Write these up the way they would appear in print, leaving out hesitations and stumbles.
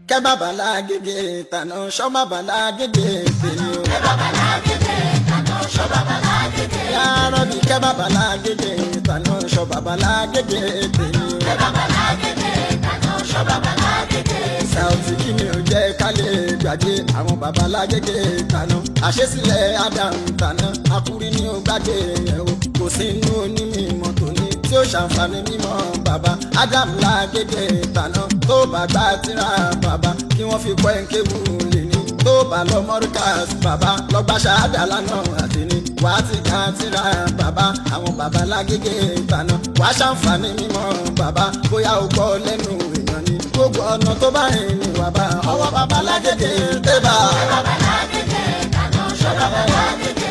kẹ́ bàbá lágége tàná ṣọ́ bàbá lágége tèmi o. kẹ́ bàbá lágége tàná ṣọ́ bàbá lágége. Ya Rabbi kẹ́ bàbá lágége tàná ṣọ́ bàbá lágége tèmi o. kẹ́ bàbá lágége tàná ṣọ́ bàbá lágége. Saoty kí ni ò jẹ́ ká lè gbàgbé àwọn bàbá lágége tàná. Àṣesílẹ̀ Adam tàná akúrí ni ó gbàgbé yẹn o. Kò sí inú onímọ̀ tòní tí ó ṣàǹfààní mímọ́ bàbá Adam lágége tàná. Tó bá gbà tíra bàbá kí wọ́n fi kọ́ ẹ̀ńkéwù lè ní. Tó bá lọ mọ́ríkàs bàbá lọ́gbà ṣáádà lánàá àti ní. Wà á ti ká tíra bàbá àwọn bàbá lágége tàná. Wà á ṣàǹfààní mímọ́ bàbá bóyá o gbọ́ lẹ́nu èèyàn ni. Gbogbo ọ̀nà tó bá rìn ní wà bá ọwọ́ bàbá lágége tébà. kẹ́ bàbá lágége tàná ṣọ́ bàbá lágége.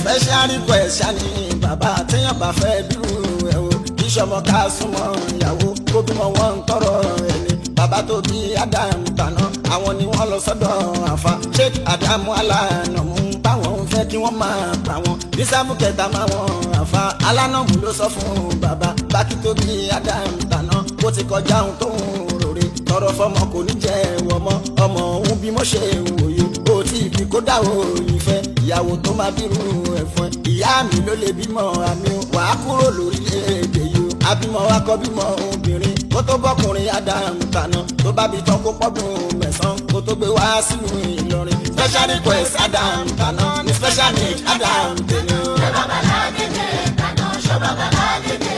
Special request ṣáni bàbá téèyàn bá fẹ́ dúró ẹ̀ o. Kí sọmọ ká súnmọ́ ìyàwó kó bímọ wọn ń tọrọ ẹni. Bàbá tó bí Adam tàná àwọn ni wọ́n lọ sọ́dọ̀ àfa Sheikh Adamu Alánàmú báwọn ń fẹ́ kí wọ́n máa pa wọn. Bísàmù kẹta máa wọn àfa Alánàmú ló sọ fún bàbá bákí tó bí Adam tàná bó ti kọjá ohun tó ń rore tọrọ fọmọ kò ní jẹ wọmọ ọmọ òun bí mo ṣe ń wòye ó tí ibi kó dáwọ ìfẹ́ ìyàwó tó máa bírú ẹ̀fọn ìyá mi ló lè bímọ àmì wàá kúrò lórílẹ̀-èdè yìí abímọ akọbímọ obìnrin kó tó bọ́kùnrin Adam tàná tó bá bí tán kó pọ́dún mẹ́sàn-án kó tó gbé wá sílùú Ìlọrin special request Adam tàná ní special need Adam tẹ̀lé o. kẹ́ bàbá lágége tàná ṣọ́ bàbá lágége.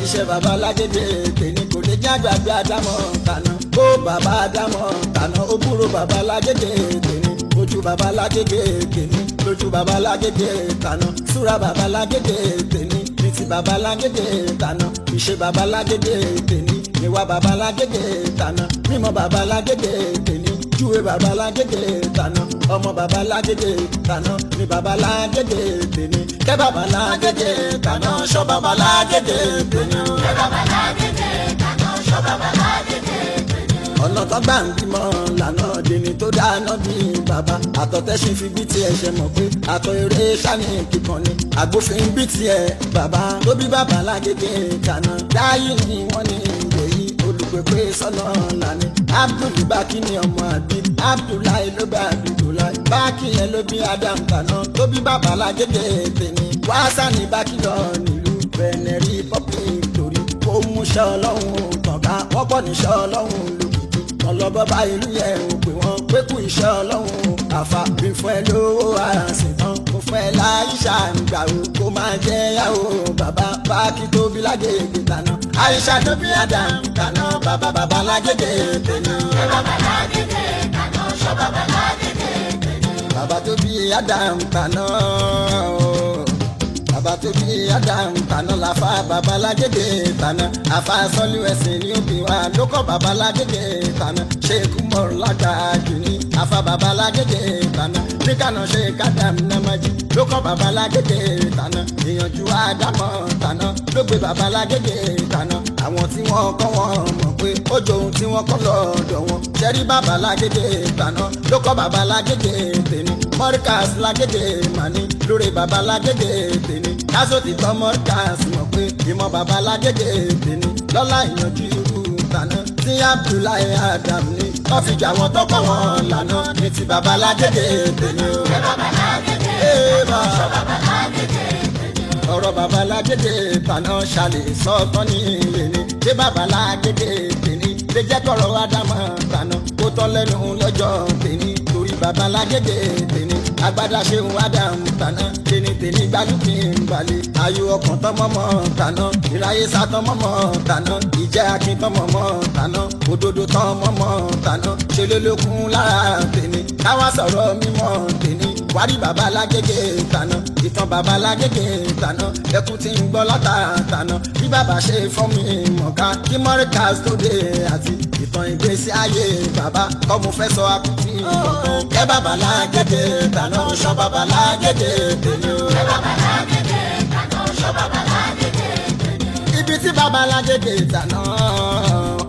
Iṣẹ́ bàbá lágége tèmi kò lè jẹ́ àgbàgbé Ádámọ̀ tàná ó bàbá Ádámọ̀ tàná ó búrò bàbá lágége tèmi ojú bàbá lágége tèmi lójú bàbá lágége tàná súra bàbá lágége tèmi ní ti bàbá lágége tàná ìṣe bàbá lágége tèmi ìwà bàbá lágége tàná mímọ̀ bàbá lágége tèmi júwe bàbá lágége tàná ọmọ bàbá lágége tàná ní bàbá lágége tèmi kẹ́ bàbá lágége tàná ṣọ́ bàbá lágége tèmi o. kẹ́ bàbá lágége tàná ṣọ́ bàbá lágége. ọ̀nà tó gbà ń bímọ lànà dèní tó dáná bí bàbá àtọ̀tẹ́sìn fi bí tiẹ̀ ṣe mọ̀ pé àtọ̀ eré sani kíkan ni àgbófin bí tiẹ̀ bàbá tó bí bàbá lágége tàná dáyé ni wọ́n ní ìwé yìí olùpèpè sọ́nà lànà Abdul Baki ni ọmọ àbí Abdullahi ló bá Abdullahi Baki yẹn ló bí Adam tàná tó bí bàbá lágége tèmi wáṣà ní Baki lọ nílùú Benin Republic torí kó mú ṣẹ́ ọlọ́run kànká wọ́n pọ̀ ní ṣẹ́ ọlọ́run lókìkí ọlọ́bọ̀ bá ìlú yẹn ò pé wọ́n pé kú iṣẹ́ ọlọ́run àfa bí fún ẹ lówó àṣìtàn kò fún ẹ láìṣà nígbà wo kó máa jẹ́ yàwó bàbá Baki tó bí lágége tàná Àìṣà tó bí Adam tàná bàbá lágége tèmi. kẹ́ bàbá lágége tàná ṣọ́ bàbá lágége. Bàbá tó bí Adam tàná bàbá tó bí Adam tàná làfà bàbá lágége tàná àfà sọ́lú ẹ̀sìn ní òbí wa ló kọ́ bàbá lágége tàná Sheikh Umar Lágbàájú ní àfà bàbá lágége tàná níkànnà Sheikh Adam Namaji ló kọ́ bàbá lágége tàná ìyànjú Ádámọ̀ tàná ló gbé bàbá lágége tàná àwọn tí wọ́n kọ́ wọn mọ̀ pé ó jọ ohun tí wọ́n kọ́ lọ́dọ̀ wọn ṣẹ́rí bàbá lágége tàná ló kọ́ bàbá lágége tèmi Mọ́ríkàs lágége màní lórí bàbá lágége tèmi lásòtì tọ́ Mọ́ríkàs mọ̀ pé ìmọ̀ bàbá lágége tèmi lọ́lá ìyànjú irú tàná tí Abdullahi Adam ní wọ́n fi jà wọ́n tọ́kọ̀ wọn lànà ní ti bàbá lágége tèmi o. kẹ́ bàbá lágége tàná ṣọ́ bàbá lágége. ọ̀rọ̀ bàbá lágége tàná ṣàlè sọ́tọ́ ní ilé ni ṣé bàbá lágége tèmi lè jẹ́ kọ̀rọ̀ Ádámọ̀ tàná kó tọ́ lẹ́nu lọ́jọ́ tèmi torí bàbá lágége tèmi agbádá ṣeun Adam tàná tèmi gbálùkì ń balẹ̀ ayọ̀ ọkàn tọmọmọ tàná ìráyé sá tọmọmọ tàná ìjẹ́ akin tọmọmọ tàná òdodo tọmọmọ tàná ṣe lélókun lára tèmi káwá sọ̀rọ̀ mímọ́ tèmi wárí bàbá lágége tàná ìtàn bàbá lágége tàná ẹkún tí ń gbọ́ látàtàná bí bàbá ṣe fọ́ mi mọ̀ká kí Mọ́ríkàs tó dé àti ìtàn ìgbésí ayé bàbá kọ́ mo fẹ́ sọ akutí ọ̀kan kẹ́ bàbá lágége tàná ṣọ́ bàbá lágége tèmi o. kẹ́ bàbá lágége tàná ṣọ́ bàbá lágége. ibi tí bàbá lágége tàná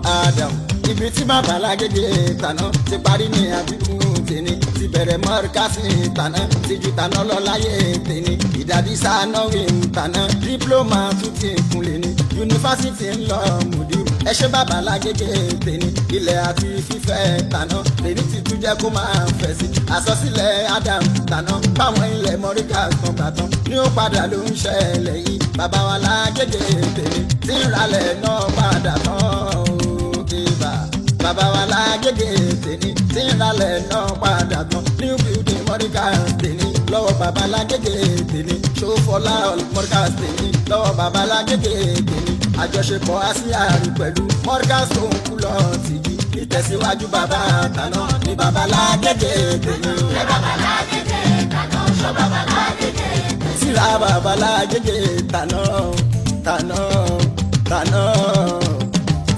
Adam ibi tí bàbá lágége tàná ti parí ní àbíkú tèmi ti bẹ̀rẹ̀ Mọ́ríkàs tàná ti ju tàná lọ láyé tèmi ìdádí sánáwé tàná dípúlọ́mà tún ti kúnlẹ̀ ní yunifásitì ńlọ mùdí ẹ ṣe bàbá lágége tèmi ilẹ̀ àti fífẹ́ tàná tèmi ti tún jẹ́ kó máa fẹ̀ sí àsọsílẹ̀ Adam tàná báwọn ilẹ̀ mọ́ríkà kan bàtán ní ó padà ló ń ṣẹlẹ̀ yìí bàbá wa lágége tèmi tí ń ralẹ̀ náà padà tán òkèbà bàbá wa lágége tèmi tí ń ralẹ̀ náà padà tán new building mọ́ríkà tèmi lọ́wọ́ bàbá lágége tèmi ṣòfọlá mọ́ríkà tèmi lọ́wọ́ bàbá lágége tèmi àjọṣepọ̀ àṣìyàrí pẹ̀lú mọ́ríkà tó ń kú lọ tìjú ìtẹ̀síwájú bàbá tàná ní bàbá lágége tèmi. Ṣé bàbá lágége tàná ṣọ́ bàbá lágége tèmi. Tíra bàbá lágége tàná tàná tàná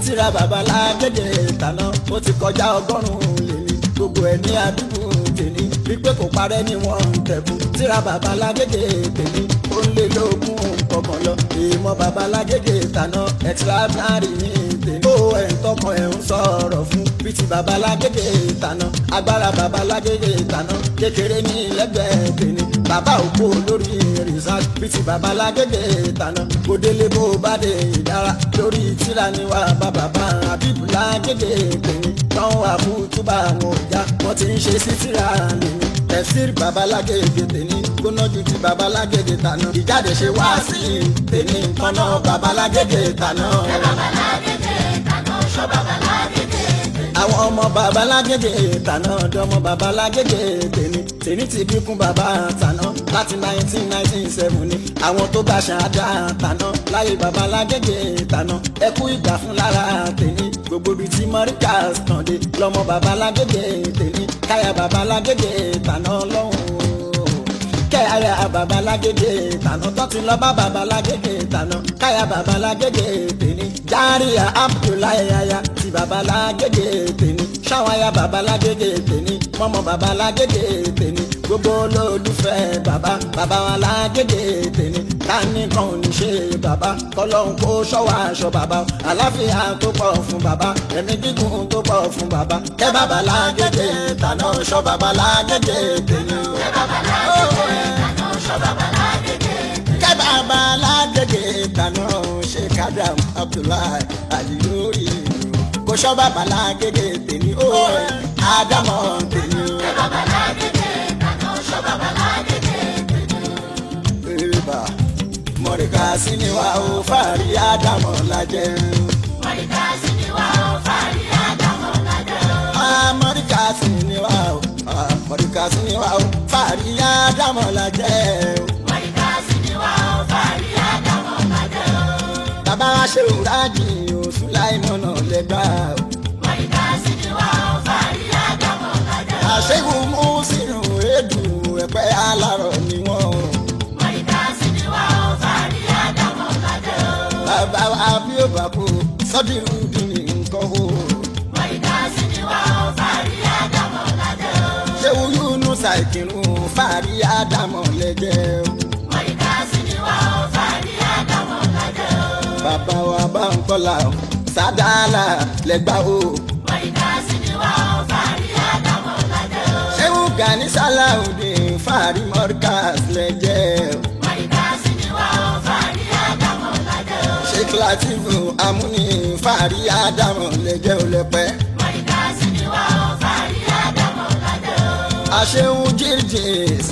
tíra bàbá lágége tàná ó ti kọjá ọgọ́rùn-ún lèmi gbogbo ẹ̀ ní àdúgbò tèmi wípé kò parẹ́ ní wọ́n ń tẹ̀kù tíra bàbá lágége tèmi ó ń lé lógún kọkàn lọ èèmọ̀ bàbá lágége tàná extraordinary ní tèmi ó ẹ̀ ń tọkàn ẹ̀ ń sọ̀rọ̀ fún bí ti bàbá lágége tàná agbára bàbá lágége tàná kékeré ní lẹ́gbẹ̀ẹ́ tèmi bàbá òpó lórí research bí ti bàbá lágége tàná kòdélé bó bá dé ìdára lórí tíra ni wà bàbá àbíbù lágége tèmi tán wà fún túbà àwọn ọjà wọn ti ń ṣe sí tíra nìyí tẹ̀síìrì bàbá lágége tèmi gbóná ju ti bàbá lágége tàná ìjáde ṣe wá sí tèmi nǹkan náà bàbá lágége tàná. Ṣé bàbá lágége tàná ṣọ́ bàbá lágége tèmi. àwọn ọmọ bàbá lágége tàná dọmọ bàbá lágége tèmi ti bí kún bàbá tàná láti 1997 ni àwọn tó bá ṣáadá tàná láyé bàbá lágége tàná ẹkú ìgbà fún lára tèmi gbogbo ibi tí mọ́ríkà tàn dé lọ́mọ bàbá lágége tèmi káyà bàbá lágége tàná lọ́hùn kẹ́yà bàbá lágége tàná tó ti lọ bá bàbá lágége tàná káyà bàbá lágége tèmi járíà Abdullahi aya ti bàbá lágége tèmi ṣáwáyà bàbá lágége tèmi mọ́mọ́ bàbá lágége tèmi gbogbo olólùfẹ́ bàbá wa lágége tèmi tani kan ò ní ṣe bàbá kọlọ́hún kó ṣọ́wọ́ aṣọ bàbá àláfíà tó pọ̀ fún bàbá ẹ̀mí gígùn tó pọ̀ fún bàbá kẹ́ bàbá lágége tàná ṣọ́ bàbá lágége tèmi. Ṣé bàbá lágége tàná ṣọ́ bàbá lágége tèmi. kẹ́ bàbá lágége tàná ṣe kádàm Abdullahi àdìlórí kò ṣọ́ bàbá lágége tèmi ó Ádámọ̀ tèmi. Ṣé bàbá lágége tàná ṣọ́ bàbá lágége tèmi. Bébà mọ̀ríkà sí ni wà ó fàárí Ádámọ̀ lájẹ́. Mọ̀ríkà sí ni wà ó fàárí Ádámọ̀ lájẹ́. Mọ̀ríkà sí ni wà ó mọ̀ríkà sí ni wà ó fàárí Ádámọ̀ lájẹ́. Mọ̀ríkà sí ni wà ó fàárí Ádámọ̀ lájẹ́. Bàbá wa ṣe òrájì oṣù láìmọ̀nà lẹ́gbàá. Mọ̀ríkà sí ni wà ó fàárí Ádámọ̀ lájẹ́. Àṣehù mú sínú èdù ẹ̀pẹ́ alárọ̀ ni wọ́n. Mọ̀ríkà sí ni wà ó fàárí Ádámọ̀ lájẹ́. Bàbá wa bí ó bá kú sọ́dírù dín ní nǹkan o. Mọ̀ríkà sí ni wà ó fàárí Ádámọ̀ lájẹ́. Ṣéwú Yúnúsà Ìkírun fàárí Ádámọ̀ lẹ́jẹ́. Mọ̀ríkà sí ni wà ó fàárí Ádámọ̀ lájẹ́. Bàbá wa bá ń kọ́là sádàlà lẹ́gbàá o. Mọ̀ríkà sí ni wà ó fàárí Ádámọ̀ lájẹ́. Ṣéwú Gani Salaudeen fàárí Mọ́ríkàs lẹ́jẹ́. Mọ̀ríkà sí ni wà ó fàárí Ádámọ̀ lájẹ́. Sheikh Latifu Amúni fàárí Ádámọ̀ lẹ́jẹ́ ò lẹ́pẹ́. Mọ̀ríkà sí ni wà ó fàárí Ádámọ̀ lájẹ́. Àṣehù Jirjis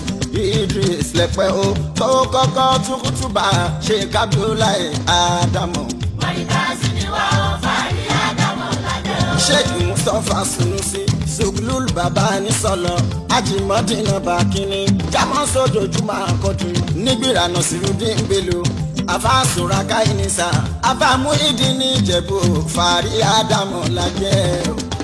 Idris lẹ́pẹ́ o tó kọ́kọ́ túkútúbà Sheikh Abdullahi Ádámọ̀. Mọ̀ríkà sí ni wà ó fàárí Ádámọ̀ lájẹ́. Sheikh Mustapha Sunusi Suglul bàbá ní sọlọ Ajimọdínà Bàkínní jámọ́ sójoojúmọ́ àkọ́tù nígbìrà Nasiruddin Bello àfàsùnra káyínnísà àfàmú ìdí ní Ìjẹ̀bú fàárí Ádámọ̀ lájẹ́.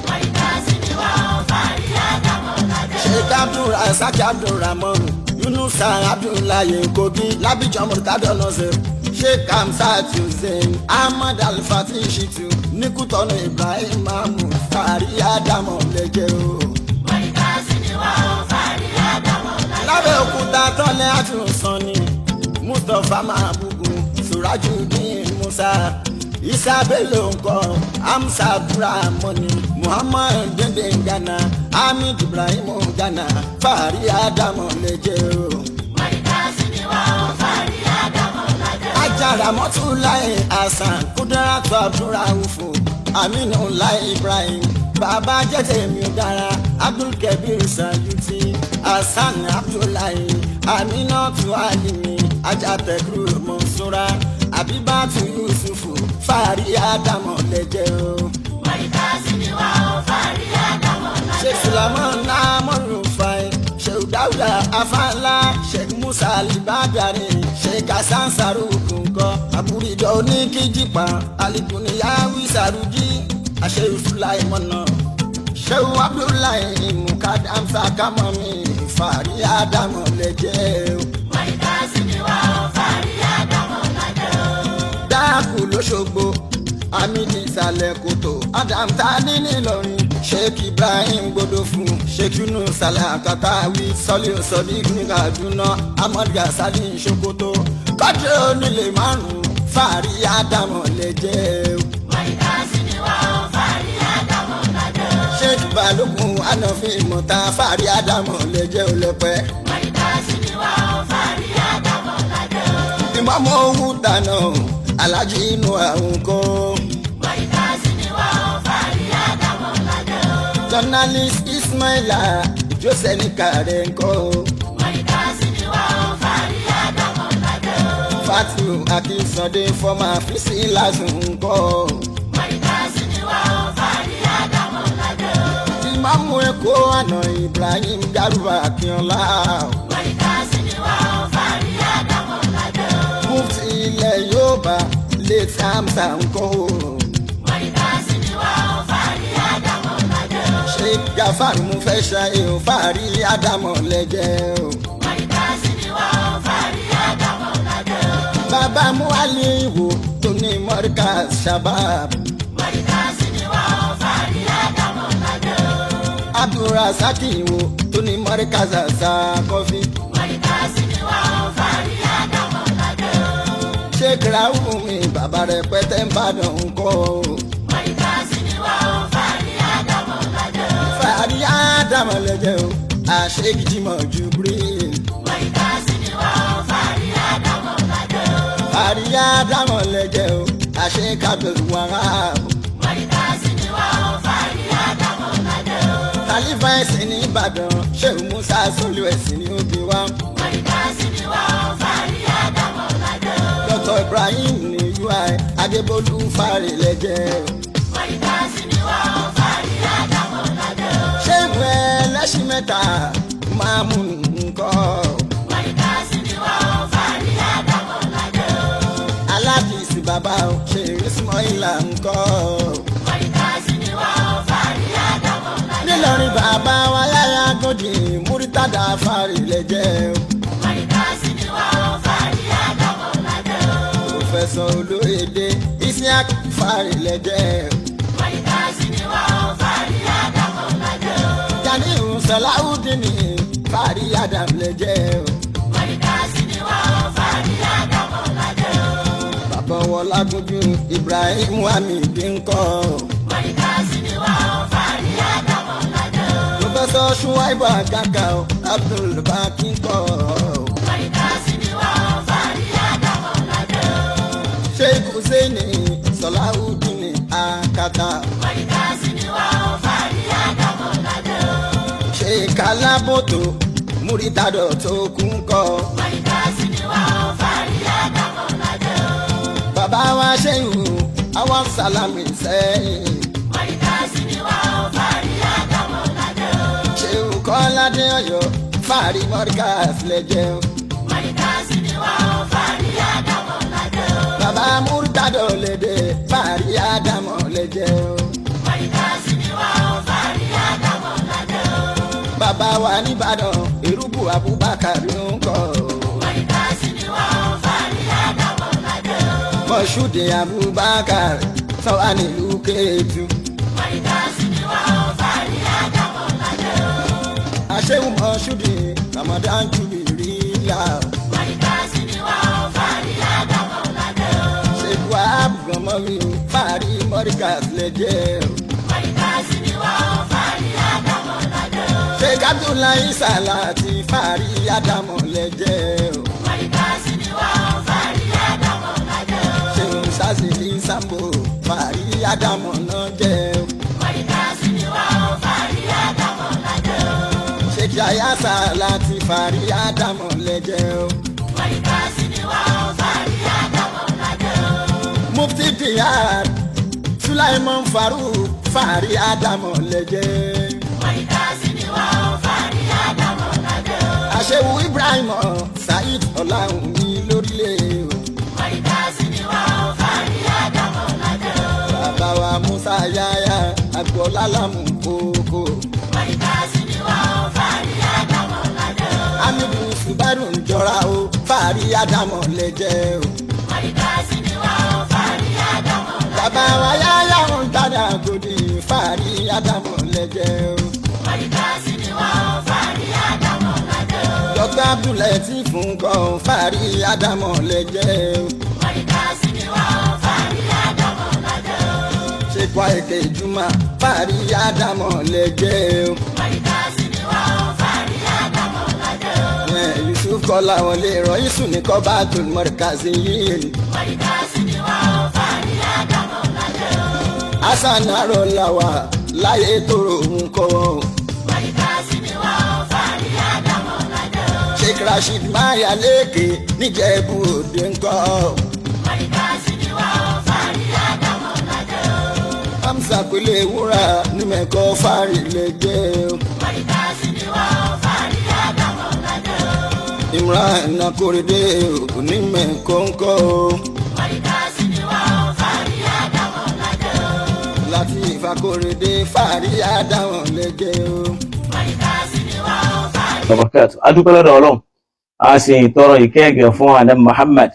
Mọ̀ríkà sí ni wà ó fàárí Ádámọ̀ lájẹ́. Sheikh Abdulrasaq Abdulrahman Yunusa Abdullahi Kogi Lábìjọ́ Murtado Nasir Sheikh Hamzat Hussein Ahmad Al-Fatih Shitu Nikutọ̀nù Ibrahim Mahmood fàárí Ádámọ̀ lẹ́jẹ́ o. Mọ̀ríkà sí ni wà ó fàárí Ádámọ̀ lájẹ́. Lábẹ́òkúta tọ́lẹ̀ àtúnṣan ni Mustapha Mabubu Surajudeen Musa Isa Bello nǹkan Hamza Abdulrahmani Muhammad Dende Ghana Hamid Ibrahim Ghana fàárí Ádámọ̀ lẹ́jẹ́ o. Mọ̀ríkà sí ni wà ó fàárí Ádámọ̀ lájẹ́. Ajara Mọ́túnláì Hasan Kúdírátù Abdulraufu Aminu Lai Ibrahim Bàbá Jẹ́tẹ̀mí Dára Abdulkabir Sayuti Hasan Abdullahi Aminatu Alimi Ajatẹ̀kuru Monsura Abibatu Yusufu Fàárí Ádámọ̀ lẹ́jẹ̀ o. Mọ̀ríkà sí ni wá ó fàárí Ádámọ̀ lájẹ́ o. Sheikh Sulaiman Namoru Rufai Sheikh Dauda Afala Sheikh Musa Alibadari Sheikh Hasan Sarukunko Àbúrídọ̀ Oníkíjìpá Alikuniyawi Saruji Sheikh Sulaimana Sheikh Abdullahi Mukadam Sakamami Fàárí Ádámọ̀ lẹ́jẹ̀ o. Mọ̀ríkà sí ni wá ó fàárí Ádámọ̀ lájẹ́ o. Dáàkù l'Óṣogbo Amidi Ìsàlẹ̀ Kòtò Adam Tani n'Ílọrin Sheikh Ibrahim Gbódòfún Sheikh Yunus Alakatawi Sọ́lé Sodiq ní Kaduna Ahmad Gasali Sokoto Kọ́dé onílé márùn-ún Fàárí Ádámọ̀ lẹ́jẹ̀ o. Mọ̀ríkà sí ni wá ó fàárí Ádámọ̀ lájẹ́ o. Sheikh Balógun Ànàfin Ìmọ̀ta Fàárí Ádámọ̀ lẹ́jẹ̀ o lẹ́pẹ́. Mọ̀ríkà sí ni wá ó fàárí Ádámọ̀ lájẹ́ o. Ìmọ̀mọ́ owó dáná Alájí inú àwọn kọ́. Mọ̀ríkà sí ni wá ó fàárí Ádámọ̀ lájẹ́ o. Journalist Ismaila Jose Nikare ńkọ́. Mọ̀ríkà sí ni wá ó fàárí Ádámọ̀ lájẹ́ o. Fatiu Akínsọdé fọ́mà fíìsì lásùn ńkọ́. Mọ̀ríkà sí ni wá ó fàárí Ádámọ̀ lájẹ́ o. Ìmáàmù Èkó àná Ibrahim Garuba Akínọlá. Mọ̀ríkà sí ni wá ó fàárí Ádámọ̀ lájẹ́ o. Mufti ilẹ̀ Yorùbá late Hamza ńkọ́. Mọ̀ríkà sí ni wá ó fàárí Ádámọ̀ lájẹ́ o. Sheikh Gafar Mufẹ́ṣayé ò Fàárí Ádámọ̀ lẹ́jẹ̀ o. Mọ̀ríkà sí ni wá ó fàárí Ádámọ̀ lájẹ́ o. Bàbá Mualiwo tó ní Mọ́ríkàs Shabab. Mọ̀ríkà sí ni wá ó fàárí Ádámọ̀ lájẹ́ o. Abdulrasaq Iwo tó ní Mọ́ríkàs Àṣàkọ́fí. Mọ̀ríkà sí ni wá ó fàárí Ádámọ̀ lájẹ́ o. Sheikh Raumi bàbá rẹ̀ pẹ́tẹ́ ń bàdàn ńkọ́. Mọ̀ríkà sí ni wá ó fàárí Ádámọ̀ lájẹ́ o. Fàárí Ádámọ̀ lẹ́jẹ̀ o. Sheikh Jimoh Jubril. Mọ̀ríkà sí ni wá ó fàárí Ádámọ̀ lájẹ́ o. Fàárí Ádámọ̀ lẹ́jẹ̀ o. Sheikh Abdul Wahab. Mọ̀ríkà sí ni wá ó fàárí Ádámọ̀ lájẹ́ o. Khalifa ẹ̀sìn ní Ìbàdàn Sheikh Musa Solu ẹ̀sìn ní Òbí wa. Mọ̀ríkà sí ni wá ó fàárí Ádámọ̀ lájẹ́ o. Dr. Ibrahim ní UI Adébólú Fàárí lẹ́jẹ̀ o. Mọ̀ríkà sí ni wá ó fàárí Ádámọ̀ lájẹ́ o. Sheikh ẹlẹ́ṣin mẹ́ta Máàmù ńkọ́. Mọ̀ríkà sí ni wá ó fàárí Ádámọ̀ lájẹ́ o. Aládìsí bàbá o Sheikh Ismaila ńkọ́. Mọ̀ríkà sí ni wá ó fàárí Ádámọ̀ lájẹ́ o. Nílọrin bàbá wa Yáyá Gòdì Múrítàdá Fàárí lẹ́jẹ̀ o. Mọ̀ríkà sí ni wá ó fàárí Ádámọ̀ lájẹ́ o. Professor Olóyèdè Isiaq Fàárí lẹ́jẹ̀ o. Mọ̀ríkà sí ni wá ó fàárí Ádámọ̀ lájẹ́ o. Ganiu Salaudeen Fàárí Adam lẹ́jẹ̀ o. Mọ̀ríkà sí ni wá ó fàárí Ádámọ̀ lájẹ́ o. Bàbá Wọlágúnjú Ibrahim Hamidi ńkọ́. Mọ̀ríkà sí ni wá ó fàárí Ádámọ̀ lájẹ́ o. Professor Shuaibu Agaka Abdul Baki ńkọ́. Mọ̀ríkà sí ni wá ó fàárí Ádámọ̀ lájẹ́ o. Sheikh Hussaini Salaudeen Akata. Mọ̀ríkà sí ni wá ó fàárí Ádámọ̀ lájẹ́ o. Sheikh Alábòtò Múrítàdọ̀ tó kún kọ́. Mọ̀ríkà sí ni wá ó fàárí Ádámọ̀ lájẹ́ o. Bàbá wa Shehu Awam Salami sẹ́yìn. Mọ̀ríkà sí ni wá ó fàárí Ádámọ̀ lájẹ́ o. Shehu Kọ́ládé Ọ̀yọ́ Fàárí Mọ́ríkàs lẹ́jẹ̀ o. Mọ̀ríkà sí ni wá ó fàárí Ádámọ̀ lájẹ́ o. Bàbá Múrítàdọ̀ lédè Fàárí Ádámọ̀ lẹ́jẹ̀ o. Mọ̀ríkà sí ni wá ó fàárí Ádámọ̀ lájẹ́ o. Bàbá wa nìbàdàn Erúbù Abubakar ńkọ́. Mọ̀ríkà sí ni wá ó fàárí Ádámọ̀ lájẹ́ o. Mọ̀ṣúdì Abubakar sọ́wá nílùú Kétu. Mọ̀ríkà sí ni wá ó fàárí Ádámọ̀ lájẹ́ o. Aṣẹ́wó Mọ̀ṣúdì Ramadan Jubilee. Mọ̀ríkà sí ni wá ó fàárí Ádámọ̀ lájẹ́ o. Sheikh Wahab Gọmọrí Fàárí Mọ́ríkàs lẹ́jẹ̀ o. Mọ̀ríkà sí ni wá ó fàárí Ádámọ̀ lájẹ́ o. Sheikh Abdullahi Salati Fàárí Ádámọ̀ lẹ́jẹ̀ o. Mọ̀ríkà sí ni wá ó fàárí Ádámọ̀ lájẹ́ o. Ustazi Sambo fàárí Ádámọ̀ náà jẹ́. Mọ̀ríkàsí ni wá ó fàárí Ádámọ̀ lájẹ́ o. Sheikh Yahya Salaty fàárí Ádámọ̀ lẹ́jẹ́ o. Mọ̀ríkàsí ni wá ó fàárí Ádámọ̀ lájẹ́ o. Mufti Diyar Sulaiman Farouk fàárí Ádámọ̀ lẹ́jẹ́. Mọ̀ríkàsí ni wá ó fàárí Ádámọ̀ lájẹ́ o. Àṣewù Ibrahim Saheed Ọláwùmí lórílẹ̀ o. Mọ̀ríkàsí ni wá ó fàárí Ádámọ̀ lájẹ́ o. Bàbá wa Musa Yaya Agboola Lamu Koko. Mọ̀ríkàsí ni wá ó fàárí Ádámọ̀ lájẹ́ o. Hamidu Subaru ń jọra o fàárí Ádámọ̀ lẹ́jẹ́ o. Mọ̀ríkàsí ni wá ó fàárí Ádámọ̀ lájẹ́ o. Bàbá wa Yaya ń dára gòdì fàárí Ádámọ̀ lẹ́jẹ́ o. Mọ̀ríkàsí ni wá ó fàárí Ádámọ̀ lájẹ́ o. Dr. Abdulateef Funkan fàárí Ádámọ̀ lẹ́jẹ́ o. Mọ̀ríkàsí ni wá ó fàárí Ádámọ̀ lájẹ́ o. Sheikh Waike Juma fàárí Ádámọ̀ lẹ́jẹ́ o. Mọ̀ríkàsí ni wá ó fàárí Ádámọ̀ lájẹ́ o. Yusuf Kọ́láwọlé Rọ́ìsù ní Kọ́bátùl Markaziyyin. Mọ̀ríkàsí ni wá ó fàárí Ádámọ̀ lájẹ́ o. Hasan Arọ́láwà láyé tóró òun kọ́. Mọ̀ríkàsí ni wá ó fàárí Ádámọ̀ lájẹ́ o. Sheikh Rasheed Mayaleke níjẹ̀bú Òde ńkọ́. Mọ̀ríkàsí ni wá ó fàárí Ádámọ̀ lájẹ́ o. Hamza Kule Wúrà ní Mẹ́kọ́ fàárí lẹ́jẹ́ o. Mọ̀ríkàsí ni wá ó fàárí Ádámọ̀ lájẹ́ o. Imran Akorede ní Mẹ́kọ́ ńkọ́. Mọ̀ríkàsí ni wá ó fàárí Ádámọ̀ lájẹ́ o. Lateef Akorede fàárí Ádámọ̀ lẹ́jẹ́ o. Mọ̀ríkàsí ni wá ó fàárí. Barakatu. Adúpẹ́ lọ́dọ̀ Ọlọ́run a sì tọrọ ìkẹ́gẹ́ fún Ànábì Muhammad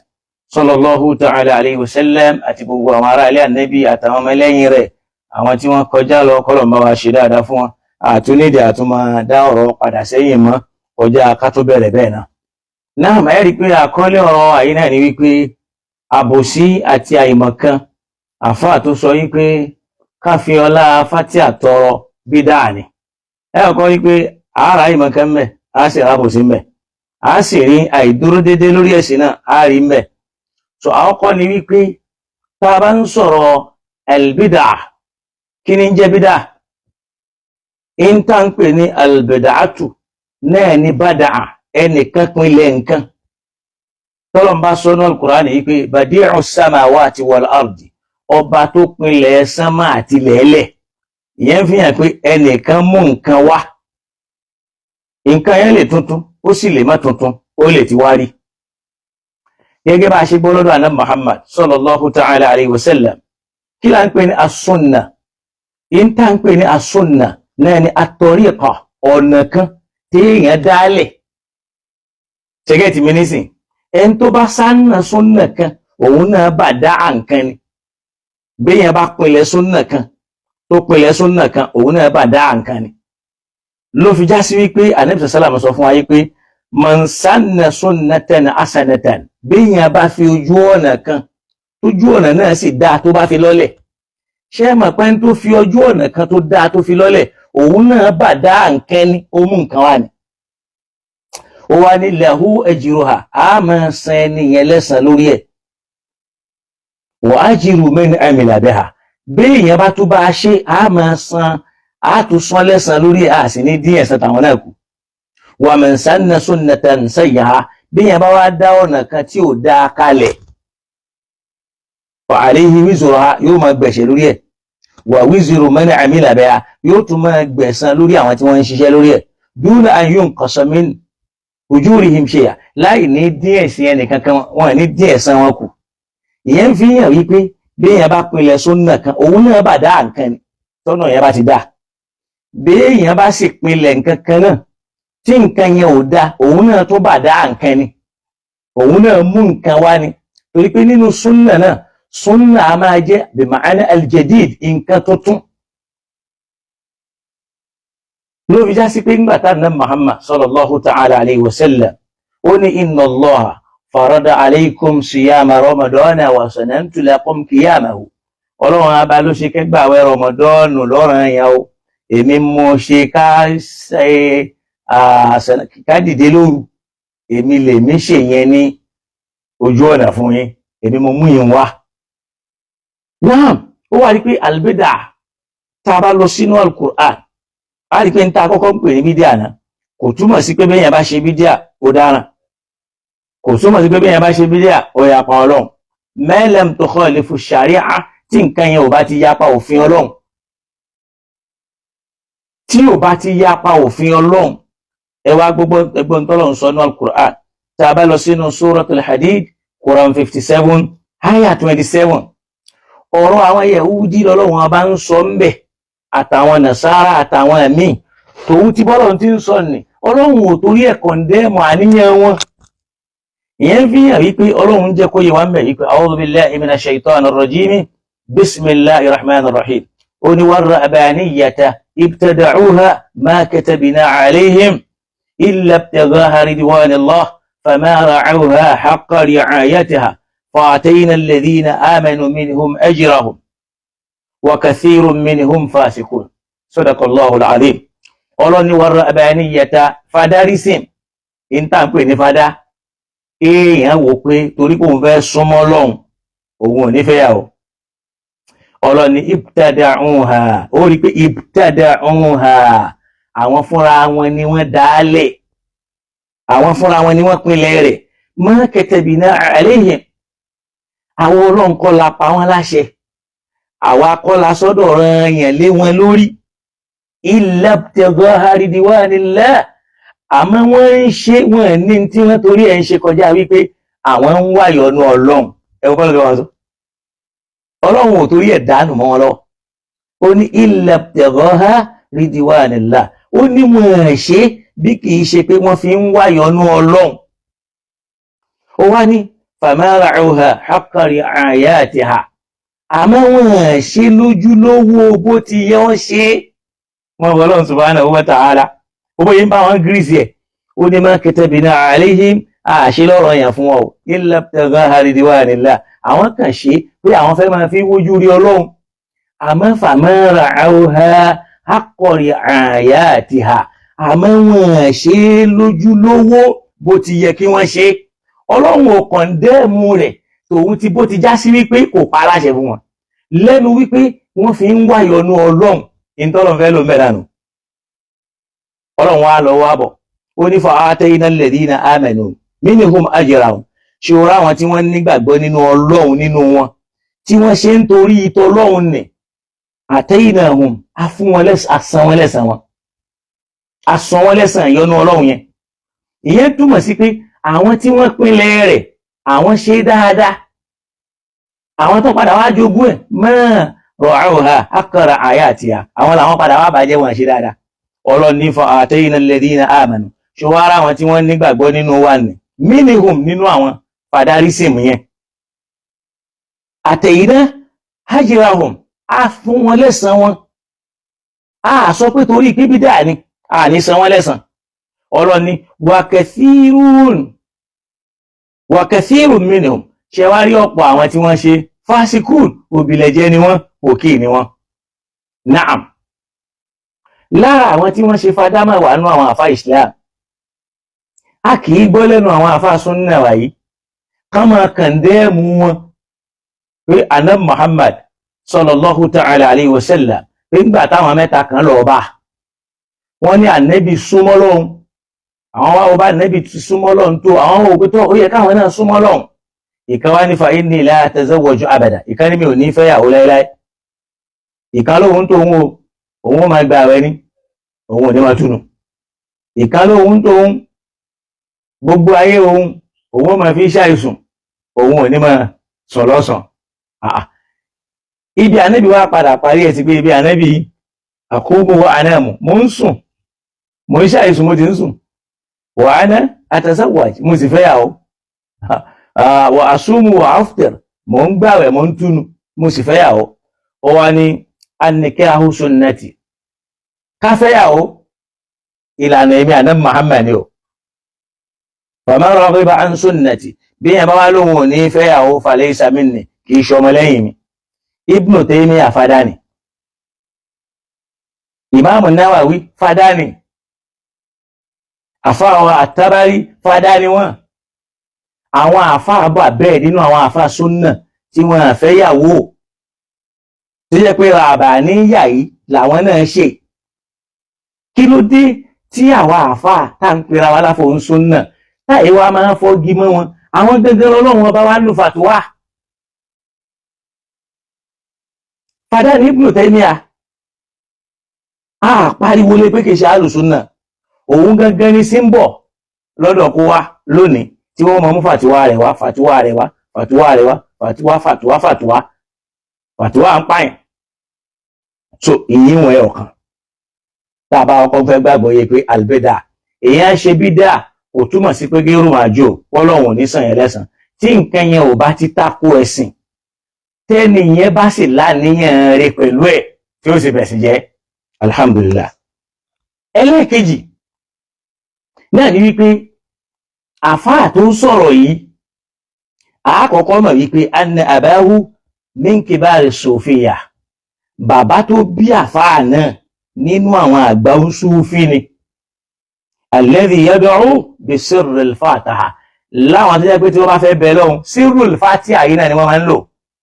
sallallahu ta'ala alayhi wa sallam àti gbogbo àwọn ará ilé Ànábì àtàwọn ọmọ ẹlẹ́yìn rẹ̀, àwọn tí wọ́n kọjá lọ kọ́lọ̀ bá wa ṣe dáadáa fún wọn. Àtúnídìí àtúmọ̀ dá ọ̀rọ̀ padà sẹ́yìn mọ́ kọjá ká tó bẹ̀rẹ̀ bẹ́ẹ̀ náà. Náà máa rí pé àkọlé ọ̀rọ̀ àyè náà ni wípé àbòsí àti àìmọ̀kan. Àfáà tó sọ wípé ká fi ọlá Fátíà tọrọ bídà ni. Ẹ kọ́ wípé ara àìmọ̀kan mẹ́, a sì rábòsí mẹ́, a sì rí àìdúró dédé lórí ẹ̀sìn náà, a rí mẹ́. So àkọ́kọ́ ni wípé tá a bá ń sọ̀rọ̀ albidà, kí ni ń jẹ́ bídà? In tá ń pè ní albidàátù náà ní bàdàá, ẹnìkan pinlẹ̀ nǹkan. Tọ́lọ̀ ń bá sọ ní Al-Qur'ani wípé badi'u samawati wal ardi, ọba tó pinlẹ̀ sánmà àti lẹ́lẹ̀. Ìyẹn fi hàn pé ẹnìkan mú nǹkan wá. Nǹkan yẹn lè tuntun, ó sì lè má tuntun, ó lè ti wá rí. Gẹ́gẹ́ bá a ṣe gbọ́ lọ́dọ̀ Ànábì Muhammad sallallahu ta'ala alayhi wa sallam, kí la ń pè ní as-sunnah? In tá ń pè ní as-sunnah náà ni at-tariqa, ọ̀nà kan tí èèyàn dálẹ̀. Ṣẹ́gẹ́tì mi nísìn, ẹni tó bá sánà sunnah kan, òun náà bá dá nǹkan ni. Béèyàn bá pinlẹ̀ sunnah kan, tó pinlẹ̀ sunnah kan, òun náà bá dá nǹkan ni. Ló fi já sí wípé Ànábì sallallahu sọ fún wa wípé man sanna sunnatan hasanatan, béèyàn bá fi ojú ọ̀nà kan, tójú ọ̀nà náà sì dáa tó bá fi lọ́lẹ̀. Ṣé mọ̀ pé tó fi ojú ọ̀nà kan tó dáa tó fi lọ́lẹ̀, òun náà bá dá nǹkan ní, ó mú nǹkan wá ní. Ó wá ní lahu ajruha, a máa san ẹni yẹn lẹ́san lórí ẹ̀. Wa ajru man amila biha, béèyàn bá tó bá a ṣe, a máa san, a tún san lẹ́san lórí ẹ̀, a sì ní dín ẹ̀san tàwọn náà kù. Wa man sanna sunnatan sayyi'a, béèyàn bá wá dá ọ̀nà kan tí ò dáa kalẹ̀, fa alayhi wizruha, yóò máa gbẹ̀ṣẹ̀ lórí ẹ̀. Wa wizru man amila biha, yóò tún máa gbẹ̀san lórí àwọn tí wọ́n ń ṣiṣẹ́ lórí ẹ̀. Duna an yunqasa min ujurihim shay'a, láì ní dín ẹ̀sìn ẹnìkankan, wọn ní dín ẹ̀san wọn kù. Ìyẹn fi hàn wípé béèyàn bá pinlẹ̀ sunnah kan, òun náà bá dá nǹkan ni, tọ́nà yẹn bá ti dá. Béèyàn bá sì pinlẹ̀ nǹkan kan náà, tí nǹkan yẹn ò dá, òun náà tó bá dá nǹkan ni, òun náà mú nǹkan wá ni. Torí pé nínú sunnah náà, sunnah a máa jẹ́ bí ma'ana al-jadid, nǹkan tuntun. Ló fi já sí pé nígbà tá Ànábì Muhammad sallallahu ta'ala alayhi wa sallam, ó ní inna Allaha farada alaykum siyama ramadana wa sanantu lakum qiyamahu. Ọlọ́run abá ló ṣe kẹgbàwẹ̀ Ramadan lọ́ranyàn o, èmi mo ṣe ká dìde lóru, èmi lè mí ṣe yẹn ní ojú ọ̀nà fún yín, èmi mo mú yín wá. náà ó wà rí pé albida tá a bá lọ sínú alukur'an a rí pé ń ta kọ́kọ́ ń pè ní bídíà náà kò túmọ̀ sí pé bẹ́yẹn bá ṣe bídíà ó dáràn kò túmọ̀ sí pé bẹ́yẹn bá ṣe bídíà ó yapa ọlọ́run ma lam tukhalifu sharia tí nǹkan yẹn ò bá ti yapa òfin ọlọ́run tí ò bá ti yapa òfin ọlọ́run ẹ wá gbogbo ẹgbọ́n tọ́lọ́run sọ ní alukur'an tá a bá lọ sínú suratul hadid quran 57 aya 27 ọ̀rọ̀ àwọn Yahudi lọ́lọ́run ọba ń sọ ń bẹ̀ àtàwọn Nasara àtàwọn ẹ̀mí tòun tí bọ́lọ́run ti ń sọ ní ọlọ́run ò torí ẹ̀ kọ̀ndẹ́mù àníyàn wọn ìyẹn fi hàn wípé ọlọ́run jẹ́ kó yé wa ń bẹ̀ wípé a'udhu billahi minash shaitanir rajim bismillahir rahmanir rahim ó ní war-rahbaniyyata ibtada'uha ma katabna alayhim illa ibtigha'a ridwanillah fama ra'awha haqqa ri'ayatiha فأعطينا الذين آمنوا منهم أجرهم وكثير منهم فاسقون صدق الله العظيم ọlọ́ni والرهبانية fadarism ìta ń pè ní fada èèyàn wò pé torí kò ń fẹ́ súnmọ́ lọ́hùn òun ò ní fẹ́ yà ó ọlọ́ni ibtada'uha ó rí pé ibtada'uha àwọn fúnra wọn ni wọ́n dálẹ̀ àwọn fúnra wọn ni wọ́n pinlẹ̀ rẹ̀ ma katabna alayhim àwọn ọlọ́run kọ́ la pa wọ́n láṣẹ àwa kọ́ la sọ́dọ̀ ran yẹn lé wọn lórí illa ibtigha'a ridwanillah àmọ́ wọ́n ń ṣe wọ́n ní tí wọ́n torí ẹ̀ ń ṣe kọjá wípé àwọn ń wá ìyọ́nú ọlọ́run ẹ̀wọ́n kọ́ ló wọ́n sọ ọlọ́run ò torí ẹ̀ dánù mọ́ wọn lọ́wọ́ ó ní illa ibtigha'a ridwanillah ó ní wọ́n ṣe bí kì í ṣe pé wọ́n fi ń wá ìyọ́nú ọlọ́run ó wá ní fama ra'awha haqqa ri'ayatiha àmọ́ wọ́n ṣe lójúlówó bó ti yẹ wọ́n ṣe wọ́n wọ́n Ọlọ́run subhanahu wa ta'ala ó bóyá ń bá wọn gírísì ẹ̀ ó ní ma katabna alayhim àṣẹ lọ́rọ̀ yẹn fún wọn o illa ibtigha'a ridwanillah àwọn kan ṣe pé àwọn fẹ́ máa fi wójú rí Ọlọ́run àmọ́ fama ra'awha haqqa ri'ayatiha àmọ́ wọ́n ṣe lójúlówó bó ti yẹ kí wọ́n ṣe ọlọ́run ò kọ̀ndẹ́ẹ̀mù rẹ̀ tòun ti bó ti já sí wípé kò pa aláṣẹ fún wọn lẹ́nu wípé wọ́n fi ń wá ìyọ́nú ọlọ́run ìtọ́lọ́run fẹ́ ló ń bẹ̀ dànù ọlọ́run wa lọ wá bọ̀ ó ní fa'atayna alladhina amanu minhum ajrahum ṣòro àwọn tí wọ́n nígbàgbọ́ nínú ọlọ́run nínú wọn tí wọ́n ṣe ń torí ìtọ́ ọlọ́run nì ataynahum a fún wọn àsan wọn lẹ́san wọn àsan wọn lẹ́san ìyọ́nú ọlọ́run yẹn ìyẹn túmọ̀ sí pé àwọn tí wọ́n pinlẹ̀ rẹ̀ àwọn ṣe dáadáa àwọn tó padà wá jogún ẹ̀ mọ́ ra'awha haqqa ri'ayatiha àwọn làwọn padà wá bàjẹ́ wọn ṣe dáadáa ọlọ́run ní fa'atayna alladhina amanu ṣòwò ara àwọn tí wọ́n nígbàgbọ́ nínú wa nì minhum nínú àwọn fadarísìm yẹn atayna ajrahum a fún wọn lẹ́san wọn a sọ pé torí kébídà ni a ní san wọn lẹ́san ọlọ́run ní wa kathirun minhum ṣe wá rí ọ̀pọ̀ àwọn tí wọ́n ṣe fásikún òbílẹ̀jẹ́ ni wọ́n òkè ni wọ́n naam lára àwọn tí wọ́n ṣe fadámà wà nú àwọn àfá Islam a kì í gbọ́ lẹ́nu àwọn àfá súnnà wáyé ká máa kàndẹ́ẹ̀mù wọn pé anab Muhammad sallallahu ta'ala alayhi wa sallam pé nígbà táwọn mẹ́ta kan lọ bá wọ́n ní ànẹ́bì súnmọ́ lọ́hun àwọn wá ọba ànẹ́bì ti súnmọ́ lọ́hun tó àwọn òpin tó ó yẹ káwọn náà súnmọ́ lọ́hun ìkan wá ní fa inni la atazawwaju abada ìkan ní mi ò ní fẹ́yàwó láíláí ìkan lóhun tó òun máa gba àwẹ̀ ní òun ò ní máa túnú ìkan lóhun tó gbogbo ayé òun máa fi ṣàìsùn òun ò ní máa sùn lọ́sàn ibi ànẹ́bì wá padà parí ẹ̀ sí pé ibi ànẹ́bì àkóbò wa anamu mo ń sùn mo ń ṣàìsùn mo ti ń sùn wa ana atazawwaj mo sì fẹ́yàwó wa asumu wa aftir mo ń gbàwẹ̀ mo ń túnú mo sì fẹ́yàwó ó wá ní an-nikahu sunnati ká fẹ́yàwó ìlànà èmi ànábì Muhammad o faman raghiba an sunnati bí yẹn bá wá lóhun ò ní fẹ́yàwó falaysa minni kì í ṣọmọ lẹ́yìn mi Ibn Taymiyyah fadani Imam Nawawi fadani àfáà At-Tabari fadani wọn àwọn àfáà bá bẹ́ẹ̀ nínú àwọn àfáà súnnà tí wọ́n fẹ́yàwó tó jẹ́ pé ràbàníyà yìí làwọn náà ṣe. Kí ló dé tí àwa àfáà tá ń pera wa láfọ̀hún súnnà táyé wa máa ń fọ́gi mọ́ wọn? Àwọn gangan Ọlọ́run ọba wa ń lò fàtúwà. Fàdá ní Ibn Taymiyyah pariwo lé pé kìí ṣe àlùsúnnà, òun gangan ní símbọ̀ lọ́dọ̀ kó wá lónìí tí wọ́n máa mú fàtúwà rẹ̀ wá, fàtúwà rẹ̀ wá, fàtúwà rẹ̀ wá, fàtúwà ń pààyàn. So ìyíwọ̀n ẹ̀ ọ̀kan tá a bá ọkọ̀ fẹ́ gbàgbọ́ yé pé àlùbẹ́dà èèyàn ṣe bídà kò túmọ̀ sí pé gẹ́rù àjò Ọlọ́run ní sàn yẹn lẹ́sàn. Tí nǹkan yẹn ò bá ti tako ẹ̀sìn, tẹ́ni yẹn bá sì láníyàn rẹ̀ pẹ̀lú ẹ̀ tí ó sì bẹ̀sì jẹ́ alhamdulillah. Ẹlẹ́ẹ̀kejì náà ni wípé àfáà tó ń sọ̀rọ̀ yìí àkọ́kọ́ mọ̀ wípé anna abahu min kibari sofia, bàbá tó bí àfáà náà nínú àwọn àgbà Sufi ni. Alladhi yad'u bi sirril fatiha, láwọn tó jẹ́ pé tí wọ́n bá fẹ́ bẹ̀ lọ́hùn sirrul fatiha yìí náà ni wọ́n máa ń lò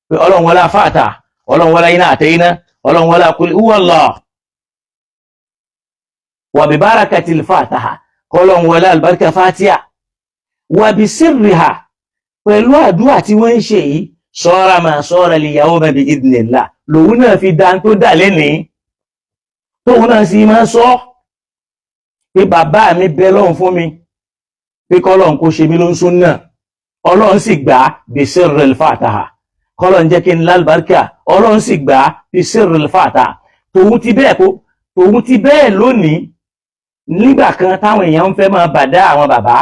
pé Ọlọ́run wọlá fatiha, Ọlọ́run wọlá iná àtẹ́yìnà, Ọlọ́run wọlá kul huwallah wa bi barakatil fatiha, Ọlọ́run wọlá albarka fatiha wa bi sirriha, pẹ̀lú àdúrà tí wọ́n ń ṣe yìí sọ́ra ma sọ́ra al-yawma bi idhnillah, lòun náà fi dá tó dà lẹ́nìí tóun náà sì máa sọ pé bàbá mi bẹ lọ́hùn fún mi pé kọ́lọ́hùn kó ṣe mí ló ń súnnà, Ọlọ́run sì gbà bi sirril fatiha, kọ́lọ́hùn jẹ́ kí n lálùbáríkà, Ọlọ́run sì gbà bi sirril fatiha. Tòun ti bẹ́ẹ̀ lónìí, nígbà kan táwọn èèyàn ń fẹ́ máa bàdá àwọn bàbá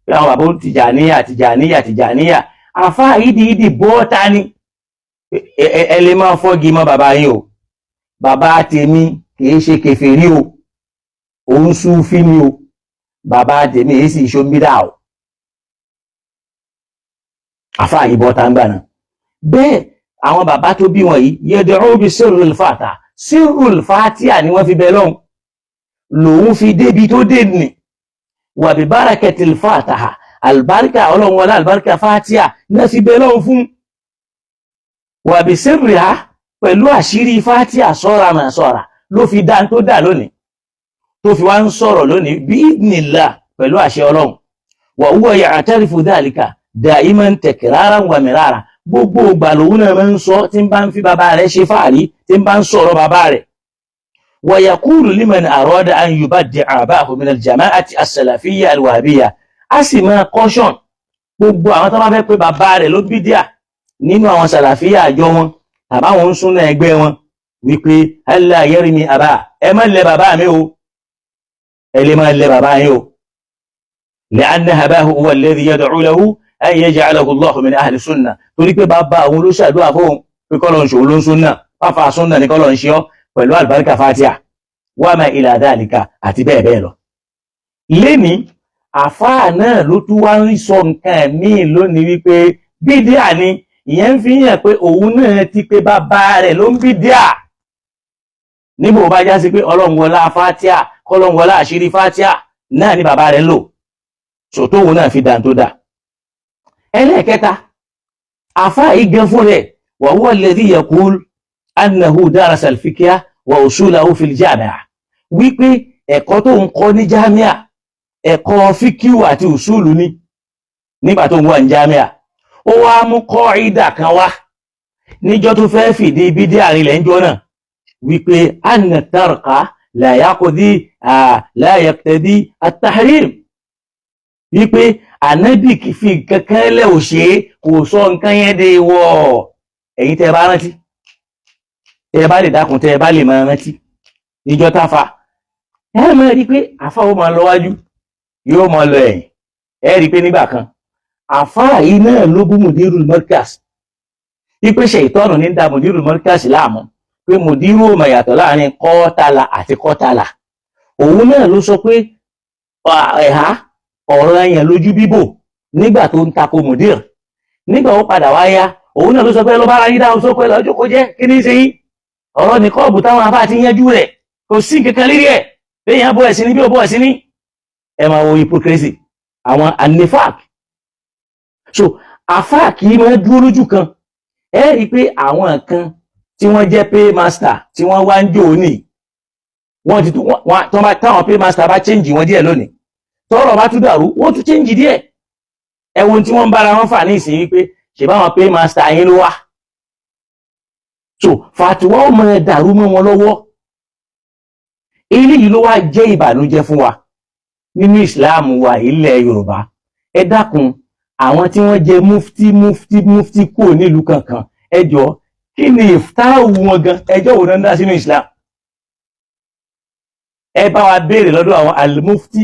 pé àwọn bàbá Tìjàníyà, àfáà ìdí bọ́ọ̀ta ni ẹ lè máa fọ́gi mọ́ bàbá yín o, bàbá tèmi kìí ṣe kèfèrí o, òun Súfí ni o, bàbá tèmi èyí sì ṣombídà o. Àfáà ìbọ́ta ń gbà náà. Bẹ́ẹ̀ àwọn bàbá tó bí wọn yìí yad'u bi sirril fatiha, sirrul fatiha ni wọ́n fi bẹ lọ́hùn, lòun fi débi tó dé nì. Wa bi barakatil fatiha, albarka Ọlọ́run wọlá albarka fatiha náà fi bẹ lọ́hùn fún. Wa bi sirriha, pẹ̀lú àṣírí fatiha sọ́ra mà sọ́ra ló fi dá tó dà lónìí, tó fi wá ń sọ̀rọ̀ lónìí bí idhnillah pẹ̀lú àṣẹ Ọlọ́run. Wa huwa ya'tarifu dhalika da'iman takraran wa mirara, gbogbo ìgbà lòun náà máa ń sọ tí ń bá ń fi bàbá rẹ̀ ṣe fàárí, tí ń bá ń sọ̀rọ̀ bàbá rẹ̀. Wa yaqulu liman arada an yubaddi'a abahu min al-jama'ati as-salafiyya al-wahhabiyya, a sì máa caution gbogbo àwọn tó bá fẹ́ pé bàbá rẹ̀ ló bídíà nínú àwọn sàlàfíyà àjọ wọn àbáwọn ń súnà ẹgbẹ́ wọn wípé alla yarmi àbá, ẹ má lẹ bàbá mi o, ẹ lè má lẹ bàbá yín o. Li'anna abahu huwa alladhi yad'u lahu an yaj'alahu Allahu min ahli sunnah, torí pé bàbá òun ló ṣàdúrà fóun pé kọ́lọ̀ ń ṣòun ló ń súnà, fáfà súnà ní kọ́lọ̀ ń ṣe ọ́ pẹ̀lú àlùbáríkà fatiha wa ma ila dhalika àti bẹ́ẹ̀ bẹ́ẹ̀ lọ. Lénìí àfáà náà ló tún wá ń sọ nǹkan míì lónìí wípé bídíà ni, ìyẹn ń fi hàn pé òun náà ti pé bàbá rẹ̀ ló ń bídíà. Níbo bá já sí pé Ọlọ́run wọlá fatiha, kọ́lọ́run wọlá àṣírí fatiha náà ni bàbá rẹ̀ ń lò, sòtó òun náà fi dá tó dà. Ẹlẹ́ẹ̀kẹta, àfáà yìí gan fún rẹ̀ wa huwa alladhi yaqul annahu darasa al-fiqha wa usulahu fil jami'a, wípé ẹ̀kọ́ tó ń kọ́ ní jámíà ẹ̀kọ́ fíkíù àti usulu ní nígbà tó ń wà ní jámíà. Ó wá mú qaida kan wá níjọ́ tó fẹ́ fìdí bídíà rinlẹ̀ ńjọ́ náà wípé anna tarka la yaqtadi at-tahrim, wípé ànábì kì fi kankan lẹ́ ò ṣe kò sọ nǹkan yẹn dé wọ́. Ẹ̀yin tẹ́ bá rántí, tẹ́ bá lè dákun, tẹ́ bá lè máa rántí níjọ́ táfà, ẹ máa rí pé àfá ó máa lọ wájú yóò máa lọ ẹ̀yìn. Ẹ rí pé nígbà kan àfá yìí náà ló bú Mudirul Markaz wípé ṣèitọ́nù ní dá Mudirul Markaz láàmú pé mùdírù ò máa yàtọ̀ láàrin kọ́tàlà àti kọ́tàlà. Òun náà ló sọ pé ọ̀rọ̀ ẹ̀yàn lójú bíbò nígbà tó ń tako mùdírù. Nígbà ó padà wáyá òun náà ló sọ pé ló bára yí dáhùn sókè lọ́jọ́ kó jẹ́ kí ní ṣe yí ọ̀rọ̀ ní kọ́ọ̀bù táwọn afá ti yanjú rẹ̀ kò sí kankan lérí ẹ̀ léyìn bọ́ ẹ̀sìn ní bí ó bọ́ ẹ̀sìn ní. Ẹ máa wo hypocrisy àwọn anifak. So afá kì í máa dúró lójú kan. Ẹ rí i pé àwọn kan tí wọ́n jẹ́ paymaster tí wọ́n wá ń jò ní wọ́n ti táwọn paymaster bá change wọn díẹ̀ lónìí tọ́rọ̀ bá tún dàrú wọ́n tún change díẹ̀ ẹ̀wọ̀n tí wọ́n ń bára wọn fà ní ìsìn wípé ṣèbáwọn paymaster yín ló wà so fàtiwọ́ ọmọ ẹ̀ dàrú mọ́ wọn lọ́wọ́ eléyìí ló wá jẹ́ ìbànújẹ́ fún wa nínú ìsìláàmù wa ilẹ̀ Yorùbá ẹ dákun àwọn tí wọ́n jẹ́ mufti kúrò nílùú kankan ẹjọ́ kí ni ìftáwù wọn gan ẹjọ́ wo náà ń dá sínú Islam ẹ bá wa béèrè lọ́dọ̀ àwọn al-mufti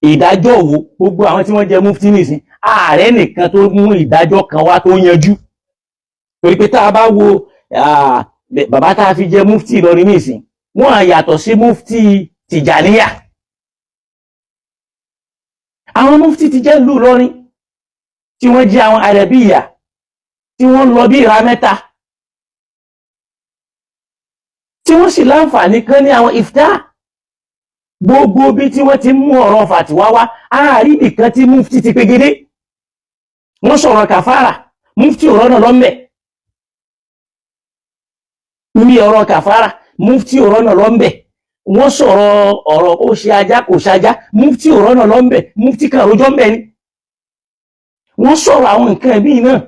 ìdájọ́ wo gbogbo àwọn tí wọ́n jẹ́ mufti nìsín ààrẹ nìkan tó mú ìdájọ́ kan wá tó yanjú torí pé tá a bá wo bàbá tá a fi jẹ́ mufti Ìlọrin nìsín wọ́n á yàtọ̀ sí mufti Tìjàníyà àwọn mufti ti jẹ́ ìlú Ìlọrin tí wọ́n jẹ́ àwọn Àrẹ̀bíyà tí wọ́n lọ bí ìra mẹ́ta tí wọ́n sì láǹfààní kan ní àwọn ìftá gbogbo bí tí wọ́n ti mú ọ̀rọ̀ fàtíwá wá ààrí nìkan tí mufti ti pegedé wọ́n sọ̀rọ̀ kàfàrà mufti ọ̀rọ̀ náà lọ́mẹ̀ ní ọ̀rọ̀ kàfàrà mufti ọ̀rọ̀ náà lọ́mẹ̀ wọ́n sọ̀rọ̀ ọ̀rọ̀ ó ṣe ajá kò ṣajá mufti ọ̀rọ̀ náà lọ́mẹ̀ mufti kan rojọ́ mbẹ̀ ni wọ́n sọ̀rọ̀ àwọn nǹkan ẹ̀bí náà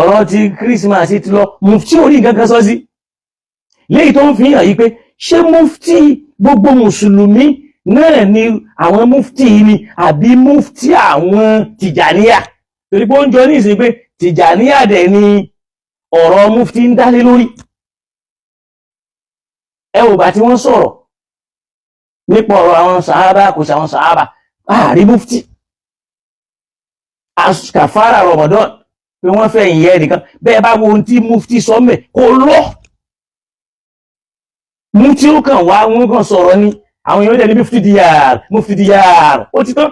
ọ̀rọ̀ ti Christmas ti lọ mufti orí nǹkan kan sọ sí léyìí tó ń fi hàn yí pé ṣé mufti gbogbo mùsùlùmí náà ni àwọn mufti ni àbí mufti àwọn Tìjàníyà torí pé ó ń jọ ní ìsìn pé Tìjàníyà dẹ̀ ni ọ̀rọ̀ mufti ń dálé lórí ẹ wò bá tí wọ́n sọ̀rọ̀ nípa ọ̀rọ̀ àwọn sàhábà kò sí àwọn sàhábà ààrí mufti kàfàrà Ramadan pé wọ́n fẹ́ ìyẹ́ nìkan bẹ́ẹ̀ bá wo ohun tí mufti sọ mẹ́ kò lọ mufti ó kàn wá wọn kàn sọ̀rọ̀ ní àwọn èèyàn dẹ̀ ní mufti diyar ó ti tán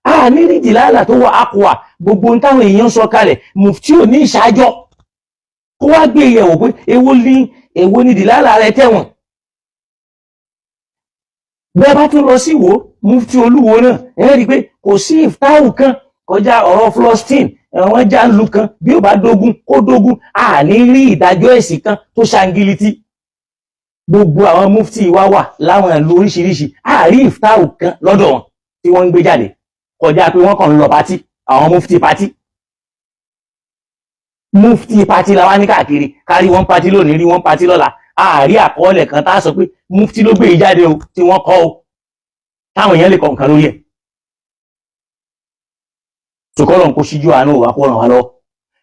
a ní rídì lálà tó wà ákùwà gbogbo ohun táwọn èèyàn sọ kalẹ̀ mufti ò ní ìṣájọ́ kó wá gbé ìyẹ̀wò pé èwo ni dìlálà rẹ tẹ̀wọ̀n bẹ́ẹ̀ bá tún lọ sí ìwò mufti Olúwo náà ẹ rí i pé kò sí ìftáwù kan kọjá ọ̀rọ̀ flostin ẹ̀wọ̀n já ń lu kan bí ó bá dógún kó dógún a ní rí ìdájọ́ ẹ̀sìn kan tó ṣangilítí gbogbo àwọn mufti wa wà láwọn ìlú oríṣiríṣi àárí ìftáwù kan lọ́dọ̀ wọn tí wọ́n ń gbé jáde kọjá pé wọ́n kàn ń lọ pátí àwọn mufti pátí la wá ní káàkiri kárí wọn pátí lónìí rí wọn pátí lọ́la àárí àkọọ́lẹ̀ kan tá a sọ pé mufti ló gbé yìí jáde o tí wọ́n kọ́ o táwọn èèyàn lè kọ nǹkan lórí ẹ̀ ṣùkọ́lọ̀ kó ṣíjú àánú wà kó ràn wá lọ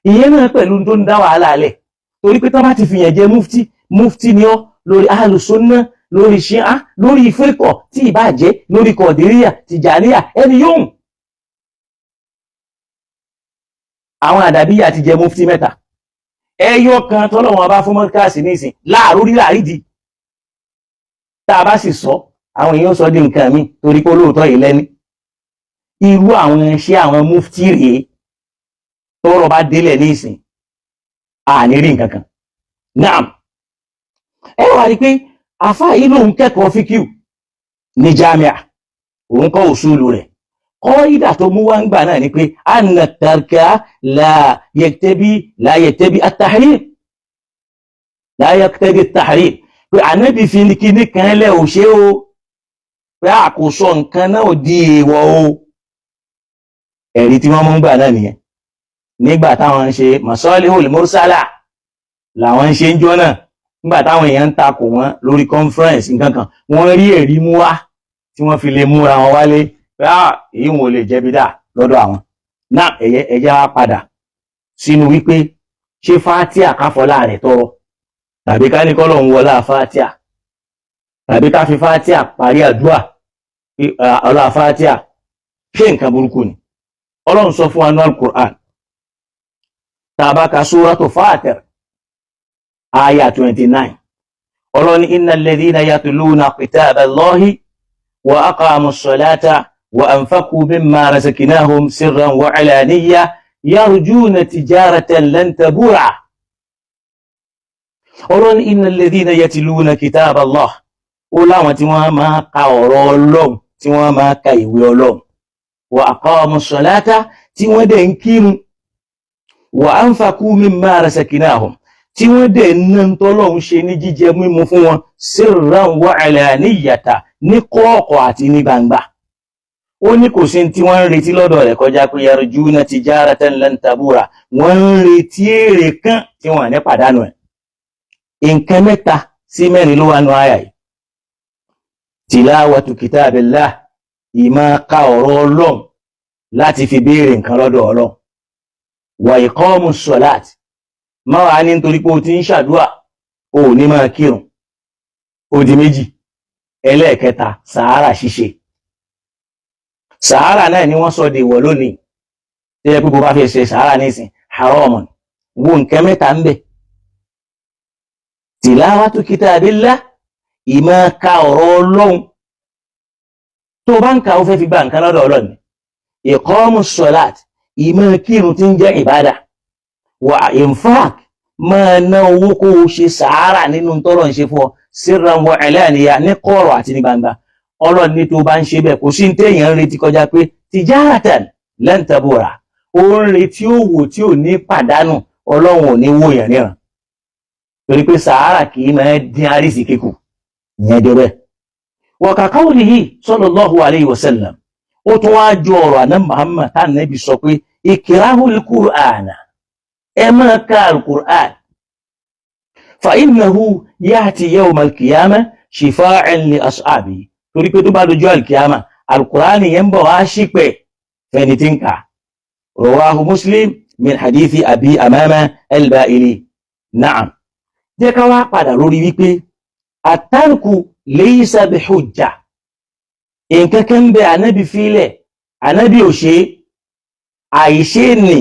ìyẹn náà pẹ̀lú tó ń dá wàhálà alẹ̀ torí pé tán bá ti fìyàn jẹ mufti ni ọ́ lórí alùsọ́nà lórí ṣíà lórí ìfẹ́kọ̀ tí ìbá jẹ́ lórí kọ̀dìríyà tìjàníyà ẹni yóò àwọn àdàbíyà ti jẹ mufti mẹ́ta ẹyọ kan tọ́lọ́wọ́n bá fún mọ́kàsí nísìn láàrú rí láàrídì tá a bá sì sọ àwọn èèyàn sọ di nǹkan mi torí pé olóòótọ́ yìí lẹ́ni irú àwọn iṣẹ́ àwọn mufti rèé tọ́rọ̀ bá délẹ̀ nísìn àní rí nǹkan kan naam ẹ wá rí pé àfáà yìí lòun kẹ́kọ̀ọ́ fíkíù ní jámíà òun kọ́ òṣùlù rẹ̀ kọ́ ìdà tó mú wá ń gbà náà ni pé anna tarka la yaktabi at-tahrim pé ànábì fi ní kíní kan lẹ́ ò ṣe o pé àkóso nǹkan náà ò di èèwọ̀ o ẹ̀rí tí wọ́n mú ń gbà náà nìyẹn nígbà táwọn ń ṣe masalihul mursala làwọn ń ṣe ń jọ náà nígbà táwọn èèyàn ń takò wọn lórí conference nǹkan kan wọ́n rí ẹ̀rí mú wá tí wọ́n fi lè múra wọn wálé pé èyí wọn ò lè jẹ́ bídà lọ́dọ̀ àwọn náà ẹ̀yẹ wá padà sínú wípé ṣé fátíà káfọlá rẹ̀ tọrọ tàbí ká ní kọ́lọ̀ ń wọlá fátíà tàbí ká fi fátíà parí àdúrà ọlá fátíà ṣé nǹkan burúkú ni Ọlọ́run sọ fún wa ní Al-Qur'an tàbá ka Suratu Fatir Aya 29. Ọlọ́ni innal ladhina yatluna kitaballahi wa aqamus salata wa anfaqu mimma razaqnahum sirran wa alaniyya yarjuna tijaratan lan tabura. Ọlọ́ni innal ladhina yatluna kitaballahi ó láwọn tí wọ́n máa ka ọ̀rọ̀ Ọlọ́run tí wọ́n máa ka ìwé Ọlọ́run wa aqamus salata tí wọ́n dẹ̀ ń kírun wa anfaqu mimma razaqnahum tí wọ́n dẹ̀ ná tọ́lọ́run ṣe ní jíjẹ mímu fún wọn sirran wa alaniyata ní kọ̀ọ̀kọ̀ àti ní gbangba. Ó ní kò sí tí wọ́n ń retí lọ́dọ̀ rẹ̀ kọjá pé yarjuna tijaratan lan tabura, wọ́n ń retí èrè kan tí wọ́n ní pàdánù ẹ̀. Nǹkan 3 sí 4 ló wà nínú àyà yìí. Tilawatu kitabillah, ìmá ka ọ̀rọ̀ Ọlọ́run láti fi béèrè nǹkan lọ́dọ̀ Ọlọ́run. Wa iqamus salat, má wà ní nítorí pé o ti ń ṣàdúà o ò ní máa kírun. Ó di 2. Ẹlẹ́ẹ̀kẹta, sàárà ṣíṣe. Sàárà náà ni wọ́n sọ di ìwọ̀ lónìí. Tí ẹ pé bó bá fẹ́ ṣe sàárà nísìn, haramun. Wo nǹkan 3 ń bẹ. Tilawatu kitabillah, ìmá ka ọ̀rọ̀ Ọlọ́run. Tó bá ń ka ó fẹ́ fi gba nǹkan lọ́dọ̀ Ọlọ́run. Iqamus salat, ìmá kírun tí ń jẹ́ ìbádà. Wa infaq, máa ná owó kó o ṣe sàárà nínú tọ́lọ̀ ń ṣe fún ọ sirran wa alaniya ní kọ̀rọ̀ àti ní gbangba. Ọlọ́run ní tó bá ń ṣe bẹ́ẹ̀ kò sí téèyàn ń retí kọjá pé tijaratan lan tabura, ó ń retí òwò tí ò ní pàdánù, Ọlọ́run ò ní wò yẹn níran. Torí pé sàárà kì í máa dín àrísìkí kù, ìyẹn jẹ́ bẹ́ẹ̀. Wa ka qawlihi sallallahu alayhi wa sallam, ó tún wá jọ ọ̀rọ̀ àná Muhammad tá Nábì sọ pé ikrahul Qur'ana, ẹ máa ka al-Qur'an. Fa innahu ya'ti yawm al-qiyamah shifa'an li ashabihi, torí pé tó bá dojú al-qiyamah al-Qur'an yẹn bọ̀ wá ṣìpẹ̀ fẹ́ni tí ń kà. Rawahu Muslim min hadithi Abi Amama al-Ba'ili. Na'am. Jẹ́ ká wá padà lórí wípé at-tarku laysa bi hujja. Nǹkan kan bẹ Ànábì fílẹ̀, Ànábì ò ṣe, àìṣe ni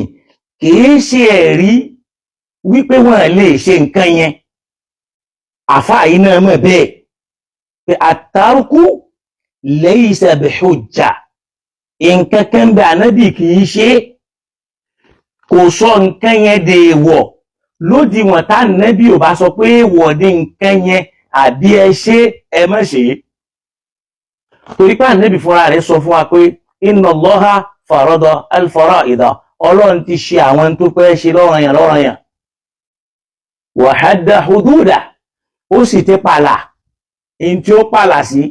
kìí ṣe ẹ̀rí wípé wọ́n lè ṣe nǹkan yẹn. Àfáà yìí náà mọ̀ bẹ́ẹ̀ pé at-tarku laysa bi hujja. Nǹkan kan bẹ Ànábì kìí ṣe, kò sọ nǹkan yẹn dèèwọ̀ lódiwọ̀n tá Ànábì ò bá sọ pé èèwọ̀ ní nǹkan yẹn àbí ẹ ṣe ẹ má ṣe. Torí pé Ànábì fúnra rẹ̀ sọ fún wa pé inna Allaha farada al-fara'ida, Ọlọ́run ti ṣe àwọn tó fẹ́ ṣe lọ́ranyàn. Wa hadda hududa, ó sì ti pàlà in tí ó pàlà sí.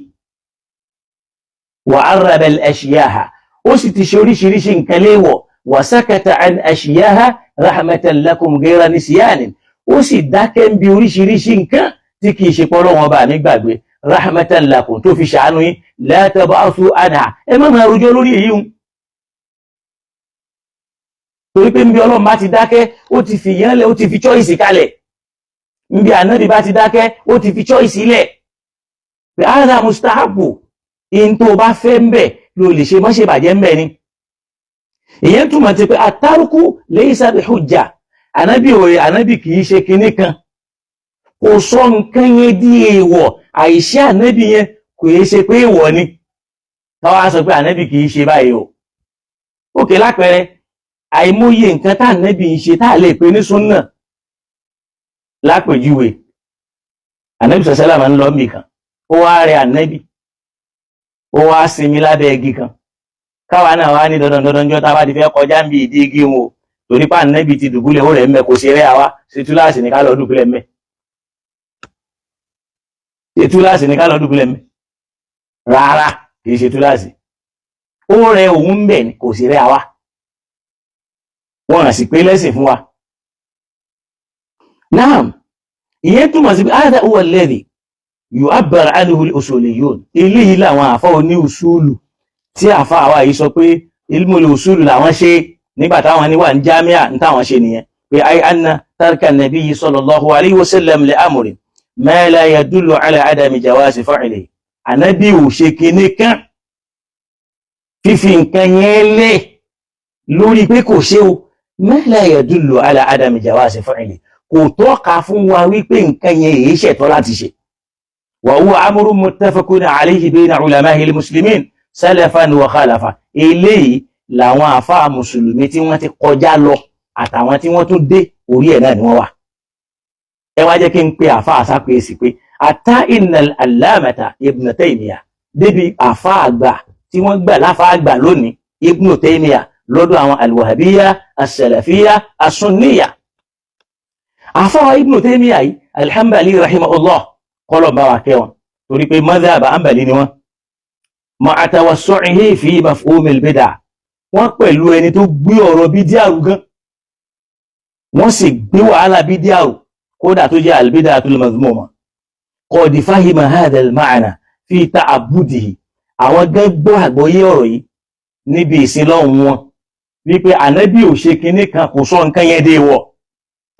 Wa arraba al-ashyaha, ó sì ti ṣe oríṣiríṣi nǹkan léèwọ̀. Wa sakata an ashyaha rahmatan lakum ghayra nisyanin, ó sì dákẹ́ ń bi oríṣiríṣi nǹkan tí kìí ṣe pé Ọlọ́run ọba mi gbàgbé, rahmatan lakum, tó fi ṣàánú yín. La tab'athu anha, ẹ má máa rojọ́ lórí èyí hun. Torí pé nbí Ọlọ́run bá ti dákẹ́, ó ti fi yẹn lẹ̀, ó ti fi choice kalẹ̀. Nbí Ànábì bá ti dákẹ́, ó ti fi choice lẹ̀. Pé hadha mustahabu, in tó bá fẹ́ ń bẹ̀ ló lè ṣe, má ṣe bàjẹ́ ń bẹ̀ ni. Ìyẹn túmọ̀ sí pé at-tarku laysa bi hujja. Ànábì kìí ṣe kinní kan. Kò sọ nǹkan yẹn di èèwọ̀, àìṣe Ànábì yẹn kò yẹ ṣe pé èèwọ̀ ni. Káwá sọ pé Ànábì kìí ṣe báyìí o. Òkè lápẹẹrẹ, àìmọye nǹkan tá Ànábì ń ṣe tá lè pè ní súnnà. Lápèjúwe, Ànábì sallallahu alaihi wasallam ń lọ mì kan, ó wá rẹ Ànábì, ó wá sinmi lábẹ́ igi kan. Káwa náà wá ní dandan jọ tá bá ti fẹ́ kọjá ń bí ìdí igi wọn, torí pé Ànábì ti dùbúlẹ̀ ó rẹ̀ mẹ́, kò sí rẹ́ àwa, ṣe túláàsì ní ká lọ dùbúlẹ̀ mẹ́. Ṣe túláàsì ní ká lọ dùbúlẹ̀ mẹ́. Rárá, kìí ṣe túláàsì. Ó rẹ òun bẹ̀ ni, kò sí rẹ́ àwa. Wọ́n sì pé lẹ́sìn fún wa. Naam, ìyẹn túmọ̀ sí pé hadha huwa alladhi yu'abbar anhu al-usuliyyun. Eléyìí làwọn àfá oní usulu tí àfá àwa yìí sọ pé ilmul usulu làwọn ṣe nígbà táwọn ní wà ní jámíà ní táwọn ṣe nìyẹn. Pé ay anna tarka an-nabiyyi sallallahu alayhi wa sallam li amrin ma la yadullu ala adami jawazi fa'lihi. Ànábì ò ṣe kinní kan fífi nǹkan yẹn lẹ̀ lórí pé kò ṣe o, ma la yadullu ala adami jawazi fa'lihi, kò tọ́ka fún wa wípé nǹkan yẹn èyí ṣẹ̀tọ́ láti ṣe. Wa huwa amrun muttafaqun alayhi bayna ulama'i al-muslimin salafan wa khalafa. Eléyìí làwọn àfáà mùsùlùmí tí wọ́n ti kọjá lọ àtàwọn tí wọ́n tún dé orí ẹ̀ náà ni wọ́n wà. Ẹ wá jẹ́ kí n pe àfáà sápèsì pé ata innal allamata Ibn Taymiyyah, débi àfáà àgbà tí wọ́n gbà láfáà àgbà lónìí Ibn Taymiyyah lọ́dọ̀ àwọn alwahabiyya as-salafiyya as-sunniyya. àfáà Ibn Taymiyyah yìí al-Hanbali rahimahullah kọ́lọ̀ bá wa kẹwọn torí pé madhhab Hanbali ni wọ́n ma'a tawassu'ihi fi mafhum al-bid'ah wọ́n pẹ̀lú ẹni tó gbé ọ̀rọ̀ bídíà rù gan wọ́n sì gbé wàhálà bídíà rù kódà tó jẹ́ al-bid'atul madhmuma qad fahima hadha al-ma'na fi ta'abbudihi àwọn gan gbọ́ àgbọ́yé ọ̀rọ̀ yìí níbi ìsinlọ́hun wọn wípé ànábì ò ṣe kinní kan kò sọ nǹkan yẹn dé wọ̀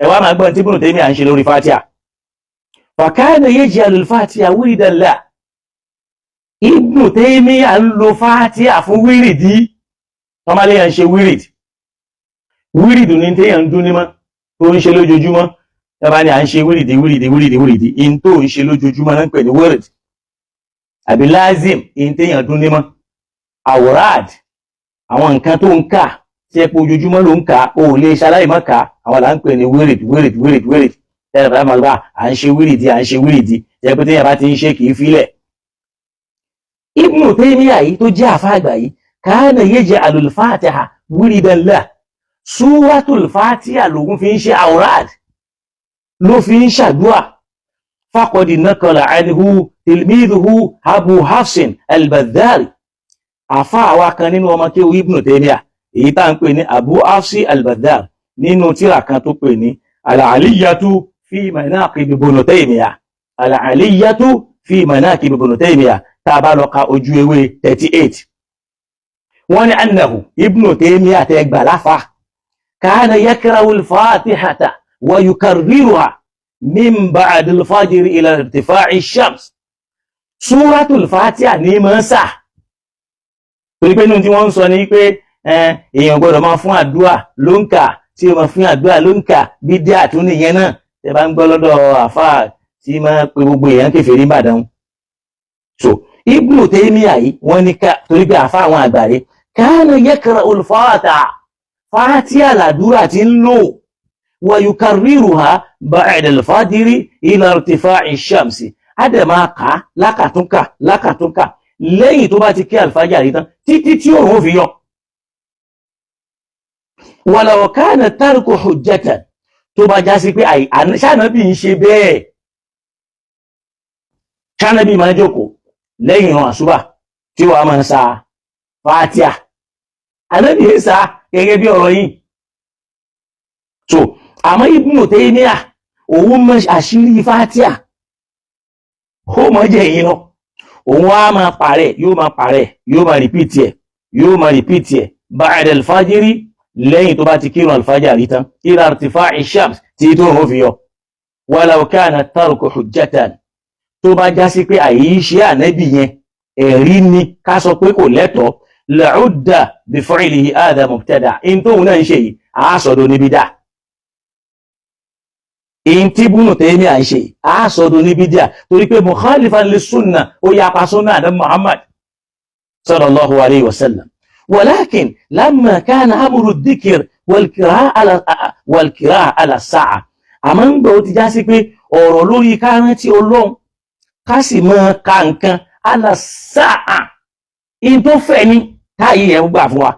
ẹ wá máa gbọ́n tí Ibn Taymiyyah à ń ṣe lórí Fatiha fa kana yaj'alu al-Fatiha wiridan lahu Ibn Taymiyyah ń lo Fatiha fún wírìdí tọ́málẹ́yà ń ṣe wírìdì ní téèyàn ń dún ní mọ́ tó ń ṣe lójoojúmọ́ tọ́bá ní à ń ṣe wírìdì in tó ń ṣe lójoojúmọ́ náà ń pè ní wírìdì àbí lázìm in téèyàn dún ní mọ́ àwòrán àwọn nǹkan tó ń kà tí ẹ pé ojoojúmọ́ ló ń kà ó lè ṣaláì má kà àwọn là ń pè ní wírìdì tẹ́lẹ̀ bá máa gbà à ń ṣe wírìdì tẹ́ pé téèyàn bá ti ń ṣe kì í filẹ̀. Ibn Taymiyyah yìí tó jẹ́ àfáà àgbà yìí kana yaj'alu al-Fatiha wiridan lahu Suratul Fatiha lòun fi ń ṣe àwòrán ló fi ń ṣàdúà faqad naqala anhu tilmiduhu Abu Hafsin al-Badhdhari àfáà wa kan nínú ọmọ kéwú Ibn Taymiyyah èyí tá ń pè ní Abu Hafsi al-Badhdhari nínú tírà kan tó pè ní al-Aliyyatu fi manaqib Ibn Taymiyyah al-Aliyyatu fi manaqib Ibn Taymiyyah tá a bá lọ ka ojú ewé 38 wọ́n ní annahu Ibn Taymiyyah tẹ́gbà láfà kana yakrahu al-Fatihata wa yukarriruha min ba'd al-fajr ila irtifa'i ash-shams Suratul Fatiha ní máa sà torí pé nínú tí wọ́n ń sọ ní pé èèyàn gbọ́dọ̀ máa fún àdúà ló ń kà tí ó máa fún àdúà ló ń kà bídíà tún nìyẹn náà tẹ́ bá ń gbọ́ lọ́dọ̀ àfáà tí máa pe gbogbo èèyàn kèfèrí Ìbàdàn. So Ibn Taymiyyah yìí wọ́n ní ká torí pé àfáà àwọn àgbàre kana yakra'u al-Fatiha làdúrà tí ń lò wa yukarriruha ba'da al-fajr ila irtifa'i ash-shamsi àdèmà ká lákàtúnkà lẹ́yìn tó bá ti kí al-fajr tán títí tí òun fi yọ. Walau kana tarku hujjatan tó bá já sí pé ṣànábì ń ṣe bẹ́ẹ̀ ṣànábì máa jókòó lẹ́yìn ìran àṣùbà tí wàá máa sa Fatiha ànábì ń sa gẹ́gẹ́ bí ọ̀rọ̀ yìí. So àmọ́ Ibn Taymiyyah òun mọ àṣírí Fatiha ó mọ jẹ́ yìí lọ òun á máa parẹ́ yóò máa rìpíìtì ẹ̀ ba'da al-fajri lẹ́yìn tó bá ti kírun al-fajr tán ila irtifa'i ash-shams tí tó rùn fi yọ. Walau kana tarku hujjatan tó bá já sí pé àyíṣẹ́ ànábì yẹn ẹ̀rí ni ká sọ pé kò lẹ́tọ̀ọ́ la'udda bi fi'lihi hadha mubtada in tóun náà ń ṣe yìí àásọ̀dọ̀ ní bídà in tí Ibn Taymiyyah ń ṣe àásọ̀dọ̀ ní bídà torí pé mukhalifan lis-sunnah ó yapa sunnah Ànábì Muhammad sallallahu alayhi wa sallam. ولكن لما كان أمر الذكر والقراءة على الساعة àmọ́ ń gbọ́ ti já sí pé ọ̀rọ̀ lórí ká rántí Ọlọ́run ká sì mọ́ ka nǹkan على الساعة in tó fẹ́ ní táyé ẹ̀ gbà fún wa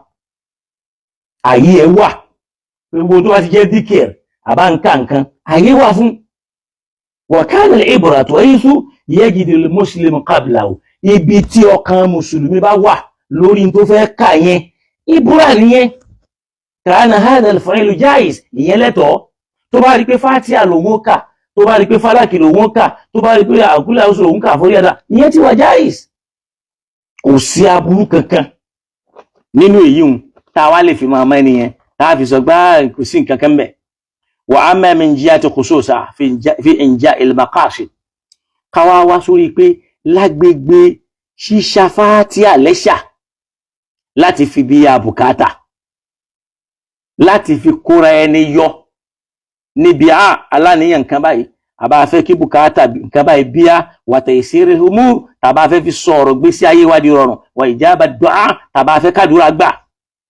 ayé ẹ̀ wà gbogbo tó bá ti jẹ́ dhikr àbá ń ka nǹkan ayé wà fún. وكان العبرة حيث يجد المسلم قبله ibi tí ọkàn mùsùlùmí bá wà lórí tó fẹ́ kà yẹn ìbúra nìyẹn. kana hadha al-fi'lu jaiz ìyẹn lẹ́tọ̀ọ́ tó bá rí pé Fatiha lòun kà tó bá rí pé Falaki lòun kà tó bá rí pé àkúlẹ̀ oṣù lòun kà forí ẹ̀dá ìyẹn ti wà jaiz. kò sí aburú kankan nínú èyí hùn tá a wá lè fi máa mọ́ ẹni yẹn tá a fi sọ gbá kò sí nǹkan kan bẹ̀. wa amma min jihati khususa fi inja al-maqasid káwá wá sórí pé lágbègbè ṣíṣà Fatiha lẹ́ṣà láti fi bí ya bùkátà láti fi kóra ẹni yọ níbi aláníyàn nǹkan báyìí àbá fẹ́ kí bùkátà nǹkan báyìí bíyà wa taysiril umur tàbá fẹ́ fi sọ̀rọ̀ gbé sí ayé wádìí rọrùn wa ijaba du'a tàbá fẹ́ kádùrà gbà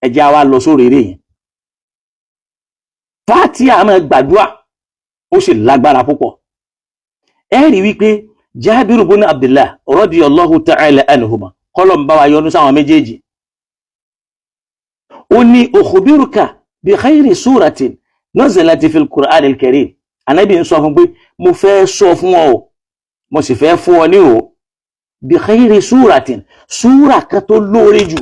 ẹjẹ́ wa lọ sórí rẹ̀ yẹn. Fatiha máa gbàdúrà ó sì lágbára púpọ̀. ẹ rí wípé Jabir ibn Abdullah radiyallahu ta'ala anhuma kọ́lọ̀ ń bá wa yọ́nú sáwọn méjèèjì ó ní ukhbiruka bi khayri suratin nazalati fil Qur'an al-Karim Ànábì ń sọ fún pé mo fẹ́ sọ fún ọ mo sì fẹ́ fún ọ ní o bi khayri suratin súra kan tó lóore jù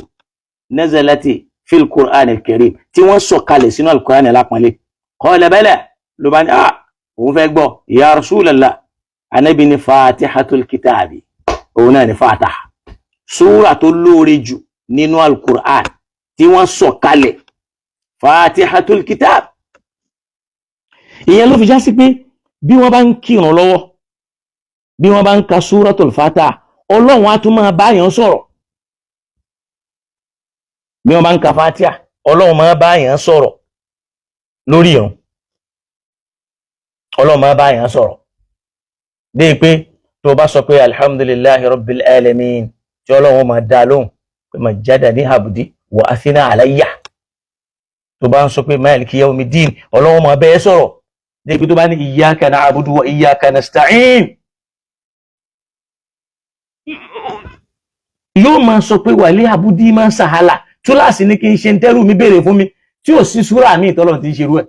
nazalati fil Qur'an al-Karim tí wọ́n sọ kalẹ̀ sínú al-Qur'an alápọ̀nlé qala bala ló bá ní òun fẹ́ gbọ́ ya Rasulallah Ànábì ní fatihatul kitabi òun náà ní fataha súra tó lóore jù nínú al-Qur'an tí wọ́n sọ kalẹ̀ fatihatul kitab. Ìyẹn ló fi já sí pé bí wọ́n bá ń kírun lọ́wọ́ bí wọ́n bá ń ka súratul fatiha Ọlọ́run á tún máa báyàn sọ̀rọ̀. Bí wọ́n bá ń ka fatiha Ọlọ́run máa báyàn sọ̀rọ̀ lórí ìrun. Ọlọ́run máa báyàn sọ̀rọ̀ dé pé tó bá sọ pé alhamdulillahi rabbil alamin tí Ọlọ́run máa dá lóhùn pé majjadani abdi wa athina alayya. Tó bá ń sọ pé maliki yawmiddin Ọlọ́run máa bẹ́ẹ̀ sọ̀rọ̀ dé pé tó bá ní iyyaka na'budu wa iyyaka nasta'in yóò máa sọ pé wàlé abudi máa ń sàhálà túláàsì ní kí n ṣe ń tẹ́rù mi béèrè fún mi tí ò sí súrà mi ìtọ́lọ̀ tí ń ṣerú ẹ̀.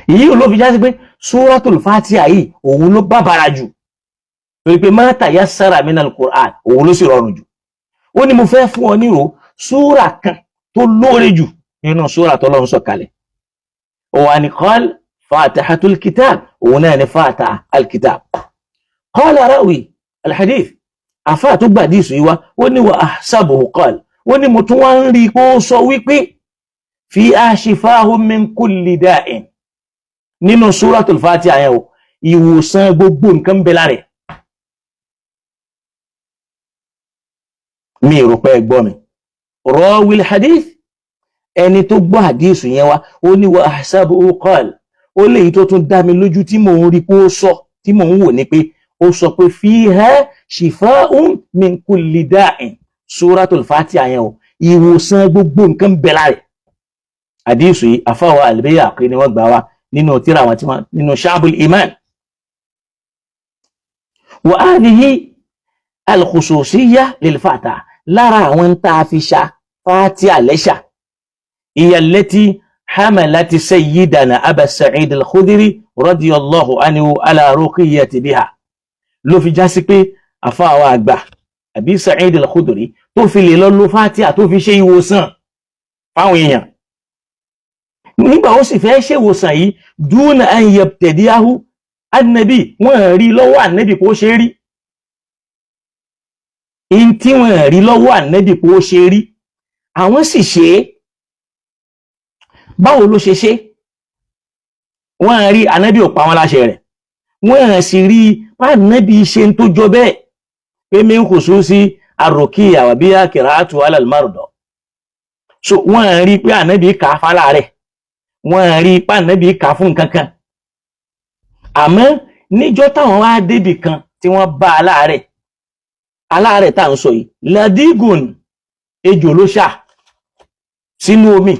Èyí ló fi já sí pé súratul Fatiha yìí òun ló bàbàrà jù torí pé ma tayassara minal Qur'an òun ló sì rọrùn jù. Ó ní mo fẹ́ fún ọ nírò súrà kan tó lóore jù nínú súrà tọ́lọ́run sọ kalẹ̀. Ó wá ní qala fatihatul kitab òun náà ní fatiha al-kitab. Qala rawi al-hadith àfáà tó gbà díìsù yìí wá ó ní wa ahsabuhu qala ó ní mo tún wá ń rí kó sọ wípé fiha shifahun min kulli da'in nínú súratul Fatiha yẹn o ìwòsàn gbogbo nǹkan bẹ lára ẹ̀. Mi rò pé ẹ gbọ́ mi rawil hadith ẹni tó gbọ́ hadith yẹn wá ó ní wa ahsabuhu qala ó léyìí tó tún dá mi lójú tí mò ń rí kó sọ tí mò ń wò ní pé ó sọ pé fiha shifa'un min kulli da'in súratul Fatiha yẹn o ìwòsàn gbogbo nǹkan bẹ lára ẹ̀. Hadith yìí àfáwà al-Bayhaqi ni wọ́n gbà wá nínú tírà wọn tí wọ́n nínú Shu'abul Iman. Wa hadhihi al-khususiyyah lil-Fatiha lára àwọn tá a fi ṣa Fatiha lẹ́ṣà hiya allati hamalat sayyidana Aba Sa'id al-Khudri radiyallahu anhu ala ruqiyyati biha ló fi já sí pé àfáà àgbà Abi Sa'id al-Khudri tó fi lè lọ lo Fatiha tó fi ṣe ìwòsàn fáwọn èèyàn nígbà ó sì fẹ́ ṣe ìwòsàn yìí dúnà an yabtadi'ahu annabi wọ́n rí lọ́wọ́ annabi kó ṣe rí in tí wọ́n rí lọ́wọ́ annabi kó ṣe rí àwọn sì ṣe báwo ló ṣe ṣe wọ́n rí annabi ò pa wọ́n láṣẹ rẹ̀ wọ́n sì rí annabi ṣe tó jọ bẹ́ẹ̀ pé min khususi ar-ruqiyya wa biha qira'atu 'ala al-marda so wọ́n rí pé annabi kà fálà rẹ̀ wọ́n rí pé annabi kà fún kankan àmọ́ níjọ́ táwọn wá débì kan tí wọ́n bá aláàrẹ̀ tá ń sọ yìí ladigun ejò ló ṣà sínú omi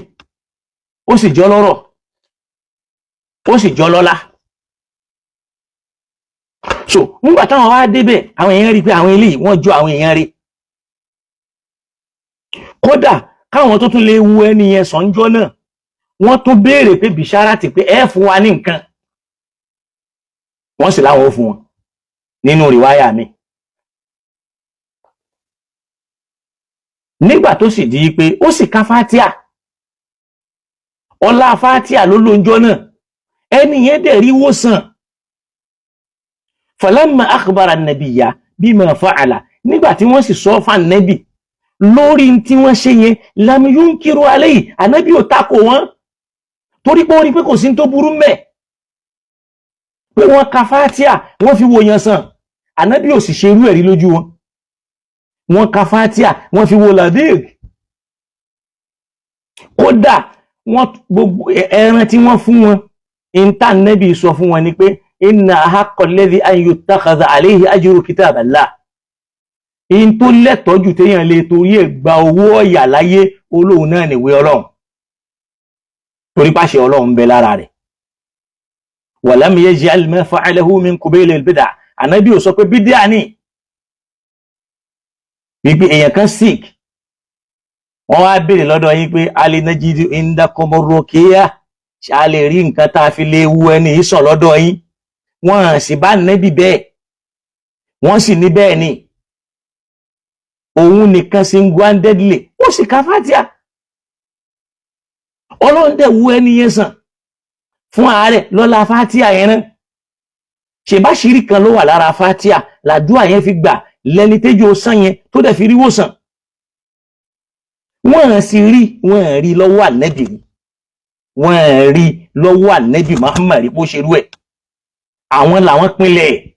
ó sì jọ lọ́rọ̀ ó sì jọ lọ́lá so nígbà táwọn wá débẹ̀ àwọn èèyàn rí pé àwọn eléyìí wọ́n jọ àwọn èèyàn rí kódà káwọn tó tún lè wu ẹni yẹn sànjọ́ náà wọ́n tún béèrè pé bìṣára ti pé ẹ fún wa ní nǹkan wọ́n sì láwọn ó fún wọn nínú rìwáyà mi nígbà tó sì di pé ó sì ka Fatiha ọlá Fatiha ló lóúnjọ́ náà ẹni yẹn dẹ̀ rí wòsàn falamma akhbara an-nabiyya bima fa'ala nígbà tí wọ́n sì sọ fún ànábì lórí tí wọ́n ṣe yẹn lam yunkiru alayhi ànábì ò takò wọ́n torí pé ó rí pé kò sí tó burú mẹ́ pé wọ́n ka Fatiha wọ́n fi wòyàn sàn ànábì ò sì ṣe irú ẹ̀rí lójú wọn wọ́n ka Fatiha wọ́n fi wò ladig kódà wọ́n gbogbo ẹran tí wọ́n fún wọn ìntà ànábì sọ fún wọn ni pé inna haqqa alladhi an yuttakhadha alayhi ajru kitaballah in tó lẹ́tọ̀ọ́ jù téèyàn lè torí ẹ̀ gba owó ọ̀yà láyé olóhùn náà níwé ọlọ́run torí pàṣẹ ọlọ́run ń bẹ lára rẹ̀ walam yaj'al ma fa'alahu min qabili al-bid'ah ànábì ò sọ pé bídíà ní wípé èèyàn kan sick wọ́n wá béèrè lọ́dọ̀ yín pé alinajidu indakomorokeya ṣá lè rí nǹkan tá a fi lè wu ẹni yìí sàn lọ́dọ̀ yín. Wọ́n sì bá nẹ́bì bẹ́ẹ̀, wọ́n sì ní bẹ́ẹ̀ ni òun nìkan single-handedly ó sì ka Fátíà. Ọlọ́run dẹ̀ wu ẹni yẹn sàn fún àárẹ̀ lọ́la Fátíà yẹn náà. Ṣèbáṣírí kan ló wà lára Fátíà làdúrà yẹn fi gbà lẹ́ni téjò sàn yẹn tó dẹ̀ fi rí wòsàn. Wọ́n sì rí lọ́wọ́ ànẹ́bì ni, wọ́n rí lọ́wọ́ ànẹ́bì Muhammad bó ṣe rú ẹ̀. Àwọn làwọn pinlẹ̀.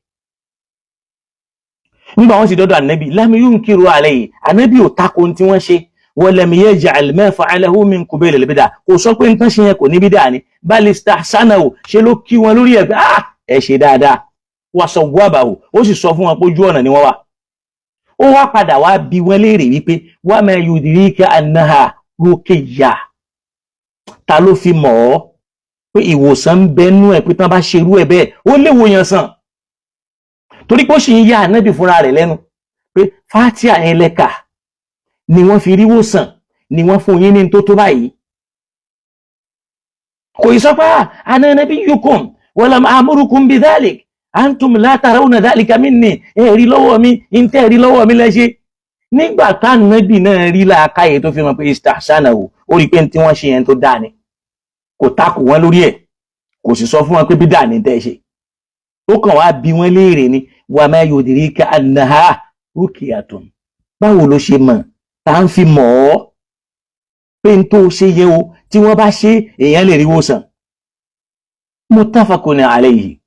Nígbà wọ́n sì dọ́dọ̀ ànẹ́bì lam yunkiru alayhi, ànẹ́bì ò tako tí wọ́n ṣe. Wa lam yaj'al ma fa'alahu min qabil al-bid'ah, kò sọ pé nǹkan ṣe yẹn kò ní bídà ni, bal istahsanahu, ṣe ló kí wọn lórí ẹ̀ pé ẹ ṣe dáadáa. Wa sawwabahu, ó sì sọ fún wọn pé ojú ọ̀nà ni wọ́n wà. Ó wá padà wá bi wọ́n léèrè wípé wa ma yudrika annaha ruqiyya, ta ló fi mọ̀ ọ́ pé ìwòsàn ń bẹnú ẹ̀ pé tán bá ṣerú ẹ̀ bẹ́ẹ̀ ó léwo yàn sàn. Torí pé ó sì ń yá ànábì fúnra rẹ̀ lẹ́nu pé Fátíà yẹn lẹ́ka ni wọ́n fi rí wòsàn, ni wọ́n fún yín ní tó báyìí. Kò ì sọ pé ana nabiyyukum wa lam amurukum bi dhalik antum la tarawna dhalika minni, rí lọ́wọ́ mi ìntẹ́ rí lọ́wọ́ mi lẹ́ṣẹ́. Nígbà tánábì náà rí làákàyè tó fi mọ̀ pé istahsanahu, ó rí pé tí wọ́n ṣe yẹn tó dáa ni, kò takò wọ́n lórí ẹ̀, kò sì sọ fún wọn pé bídà ní tẹ́ ṣe. Ó kàn wá bi wọ́n léèrè ni wa ma yudrika annaha ruqyatun, báwo ló ṣe mọ̀ tá ń fi mọ̀ ọ́ pé n tó ṣe yẹ o tí wọ́n bá ṣe èèyàn lè rí wòsàn. Muttafaqun alayhi,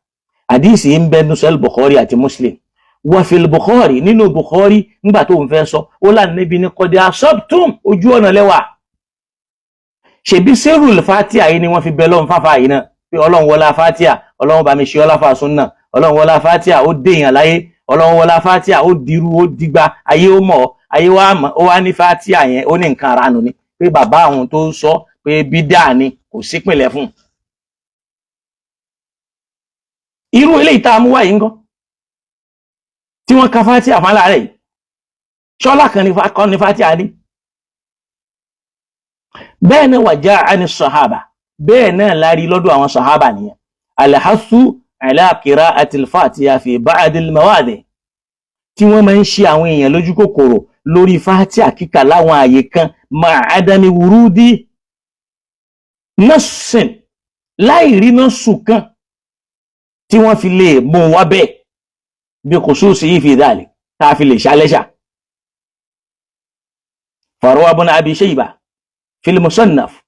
àdíìsì ń bẹ nusal Bukhari àti Muslim. Wa fil Bukhari, nínú Bukhari nígbà tó ń fẹ́ sọ ó lànàbí ní qad asabtum, ojú ọ̀nà lẹ́wà. Ṣèbí sẹ́rùl Fátíà yìí ni wọ́n fi bẹ lọ́n fáfá yìí náà pé ọlọ́run wọlá Fátíà, ọlọ́run bá mi ṣe ọlá fà súnnà, ọlọ́run wọlá Fátíà ó dèèyàn láyé, ọlọ́run wọlá Fátíà ó dirú ó digba, ayé ó mọ̀, ayé wá mọ̀, ó wá ní Fátíà yẹn ó ní nǹkan aranu ni pé bàbá àwọn tó sọ pé bídà ni kò sípìnlẹ̀ fún. Irú eléyìí tá a mú wáyé ńkọ́ tí wọ́n ka Fátíà fún aláàrẹ̀ yìí, ṣọ́lá kan ní Fátíà ní. Bẹ́ẹ̀ náà wà já àní sọ̀hábà, bẹ́ẹ̀ náà lárí lọ́dọ̀ àwọn sọ̀hábà nìyẹn. Al-hassu ala qira'atil Fatiha fi ba'dil mawadi', tí wọ́n máa ń ṣe àwọn èèyàn lójú kòkòrò lórí Fátíà kíkà láwọn àyè kan ma'a adami wurudi nassin, láì rí násù kan tí wọ́n fi lè mú wá bẹ́ẹ̀ bí khususihi fi dhalik, tá a fi lè ṣàlẹ́ṣà. Faruwa ibn Abi Shayba في المصنف،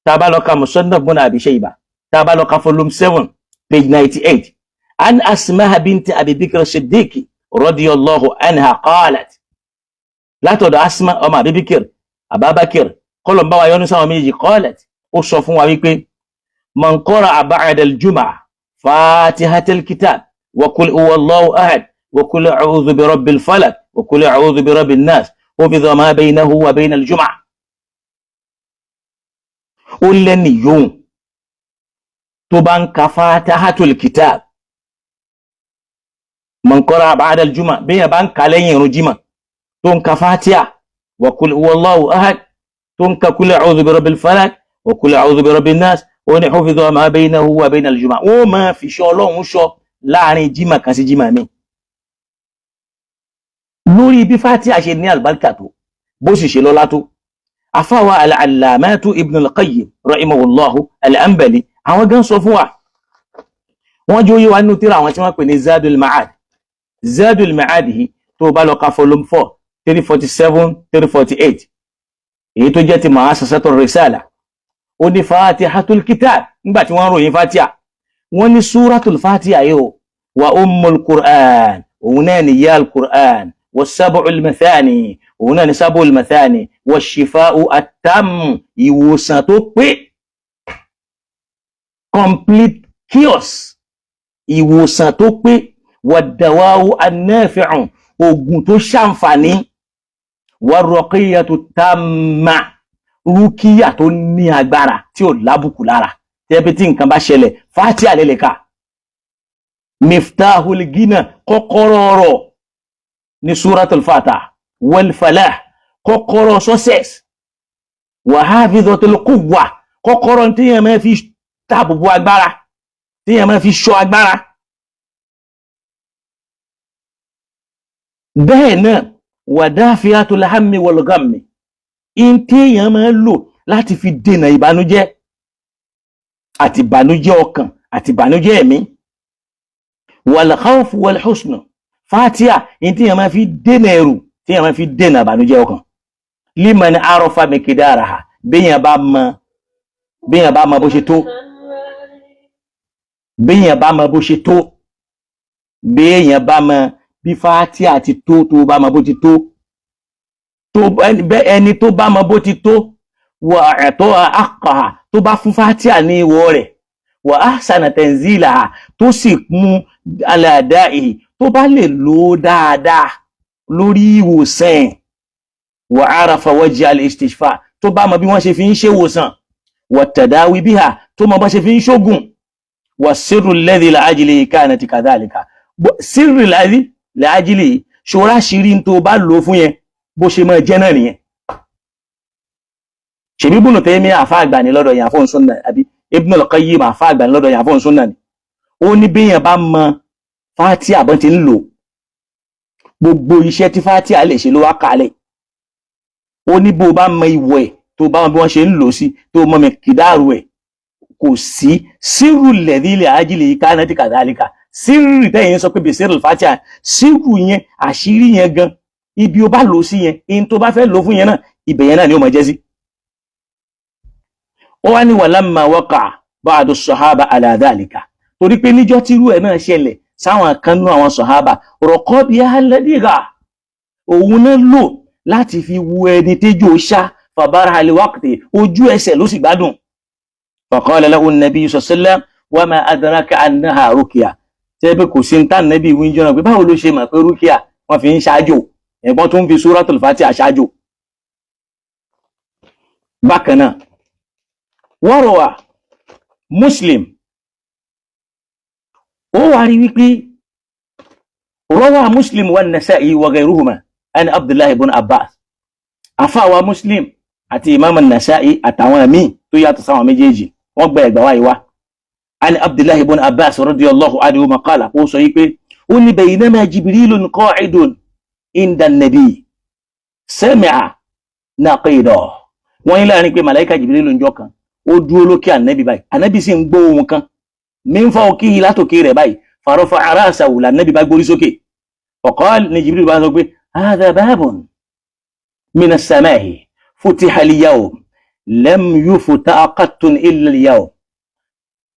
تابلوك مصنف بن أبي شيبة، تابلوك فولوم 7 page 98 عن أسماء بنت أبي بكر الصديق رضي الله عنها قالت، لا تدع أسماء أم أبي بكر أبا بكر قال بابا يونس وميجي، قالت أصفوا ويقول من قرأ بعد الجمعة فاتحة الكتاب وقل هو الله أحد وقل أعوذ برب الفلق وقل أعوذ برب الناس حفظ ما بينه وبين الجمعة. Ó lẹ́ni yóò tó bá ń ka Fatihatul Kitab, man qara'a ba'da al-jumu'ah, bí yẹn bá ń ka lẹ́yìn ìrun jímọ̀ tó ń ka Fatiha wa qul huwallahu ahad, tó ń ka qul a'udhu bi rabbil falaq wa qul a'udhu bi rabbin nas, ó ní hufiza ma baynahu wa bayna al-jumu'ah. Ó máa fi ṣọ́ Ọlọ́run ṣọ́ láàrin jímọ̀ kan sí jímọ̀ mi. Lórí bí Fatiha ṣe ní àlùbáríkà tó, bó sì ṣe lọ́lá tó, afáwa al-allamatu ibn al-qayyim rahimahullahu al-anbali àwọn gan sọ fún wa, wọ́n jó yé wa nínú tírà àwọn tí wọ́n pè ní zadul ma'ad. Zadul ma'ad yìí tó bá lọ ka volume 4 347 348, èyí tó jẹ́ ti mu'assasatur risala, ó ní Fatihatul Kitab. Nígbà tí wọ́n ròyìn Fatiha, wọ́n ní suratul Fatiha yìí wa ummul Qur'an, òun náà ni yá al-Qur'an, wa sab'ul mathani, òun náà ni sab'ul mathani, wa shifa'u at-tam, ìwòsàn tó pé, complete cures, ìwòsàn tó pé, wa dawa'u an-nafi'u, ògùn tó ṣàǹfààní, wa ruqiyatu tamma, rúkíyà tó ní agbára tí ò lábùkù lára, tẹ́bí tí nǹkan bá ṣẹlẹ̀ Fatiha lẹ́lẹ́ka. Miftahul gina, kọ́kọ́rọ́ ọ̀rọ̀ ní suratul Fatiha, wal falah, kọ́kọ́rọ́ success wa hafidhatul quwwa kọ́kọ́rọ́ tí yẹn máa fi dáàbò bo agbára tí yẹn máa fi ṣọ́ agbára. bẹ́ẹ̀ náà wa dafi'atul hammi wal ghammi in tí yẹn máa lò láti fi dènà ìbànújẹ́ àti ìbànújẹ́ ọkàn àti ìbànújẹ́ ẹ̀mí. wal khawf wal husn Fatiha in tí yẹn máa fi dènà ẹ̀rù tí yẹn máa fi dènà ìbànújẹ́ ọkàn. liman arafa miqdaraha béèyàn bá mọ bó ṣe tó béèyàn bá mọ bó ṣe tó béèyàn bá mọ bí Fatiha ti tó tó bá mọ bó ti tó ẹni tó bá mọ bó ti tó wà ẹ̀tọ́ haqqaha tó bá fún Fatiha ní ìwọ rẹ̀ wà ahsana tanzilaha tó sì mú ala ada'ihi tó bá lè lò dáadáa lórí ìwòsàn wa arafa wajha al-istishfa tó bá mọ bí wọ́n ṣe fi ń ṣe ìwòsàn wa tadawi biha tó mọ bá ṣe fi ń ṣógun wa sirru alladhi la ajlihi kanat kadhalika sirru alladhi la ajlihi ṣọ́ra ṣírí tó bá lò fún yẹn bó ṣe máa jẹ́ náà nìyẹn. ṣèbí Ibn Taymiyyah àfá àgbà ní lọ́dọ̀ yàn fún súnnà àbí Ibn al-Qayyim àfá àgbà ní lọ́dọ̀ yàn fún súnnà ni ó ní béèyàn bá mọ Fatiha bọ́n ti ń lò gbogbo iṣẹ́ tí Fatiha lè ṣe ló wá kalẹ̀. ó ní bó bá mọ ìwọ̀ ẹ̀ tó bá wọn bí wọ́n ṣe ń lò sí tó mọ mi kìdáàrú ẹ̀ kò sí sírù lẹ́dílẹ̀ ajílẹ̀ kanati kadhalika sírù tẹ́yìn sọ pé bí sírù Fatiha sírù yẹn àṣírí yẹn gan ibi ó bá lò sí yẹn in tó bá fẹ́ lò fún yẹn náà ibẹ̀ yẹn náà ni ó mọ̀ jẹ́ sí. ó wá ní walamma waqa'a ba'du sahaba ala dhalika torí pé níjọ́ tírú ẹ̀ náà ṣẹlẹ̀ sáwọn kan nú àwọn sahaba rọ̀kọ́ bí alẹ́dìgà òun náà lò láti fi wu ẹni téjò ṣá fàbára àlewákìtì ojú ẹsẹ̀ ló sì gbádùn. faqala lahu an-nabiy sallallahu alaihi wasallam wa ma adraka annaha ruqya tẹ́bí kò sí tán nẹ́bí wíjọ́ náà pé báwo ló ṣe mọ̀ pé rúkìá wọ́n fi ń ṣáájò ẹ̀gbọ́n tó ń fi suratul Fatiha ṣáájò. bákan náà warawa Muslim ó wá rí wípé rawa Muslim wa an-Nasa'i wa ghayruhuma an Abdullah ibn Abbas afáwa Muslim àti Imam an-Nasa'i àtàwọn míì tó yàtọ̀ sáwọn méjèèjì wọ́n gba ẹgbà wáyé wá an Abdullah ibn Abbas radiyallahu anhu qala ó sọ wípé ó ní baynama Jibrilun qa'idun inda an-nabi sami'a naqida wọ́n ní láàrin pé màláíkà Jibril ń jọ kan ó dúró lókè ànábì báyìí ànábì sì ń gbọ́ ohùn kan min fawqihi látòkè rẹ̀ báyìí farafa'a ra'sahu l'ànábì bá gbórí sókè faqala ní Jibril bá sọ pé hadha babun min as-sama'i futiha al-yawm lam yuftaha qattun illa al-yawm.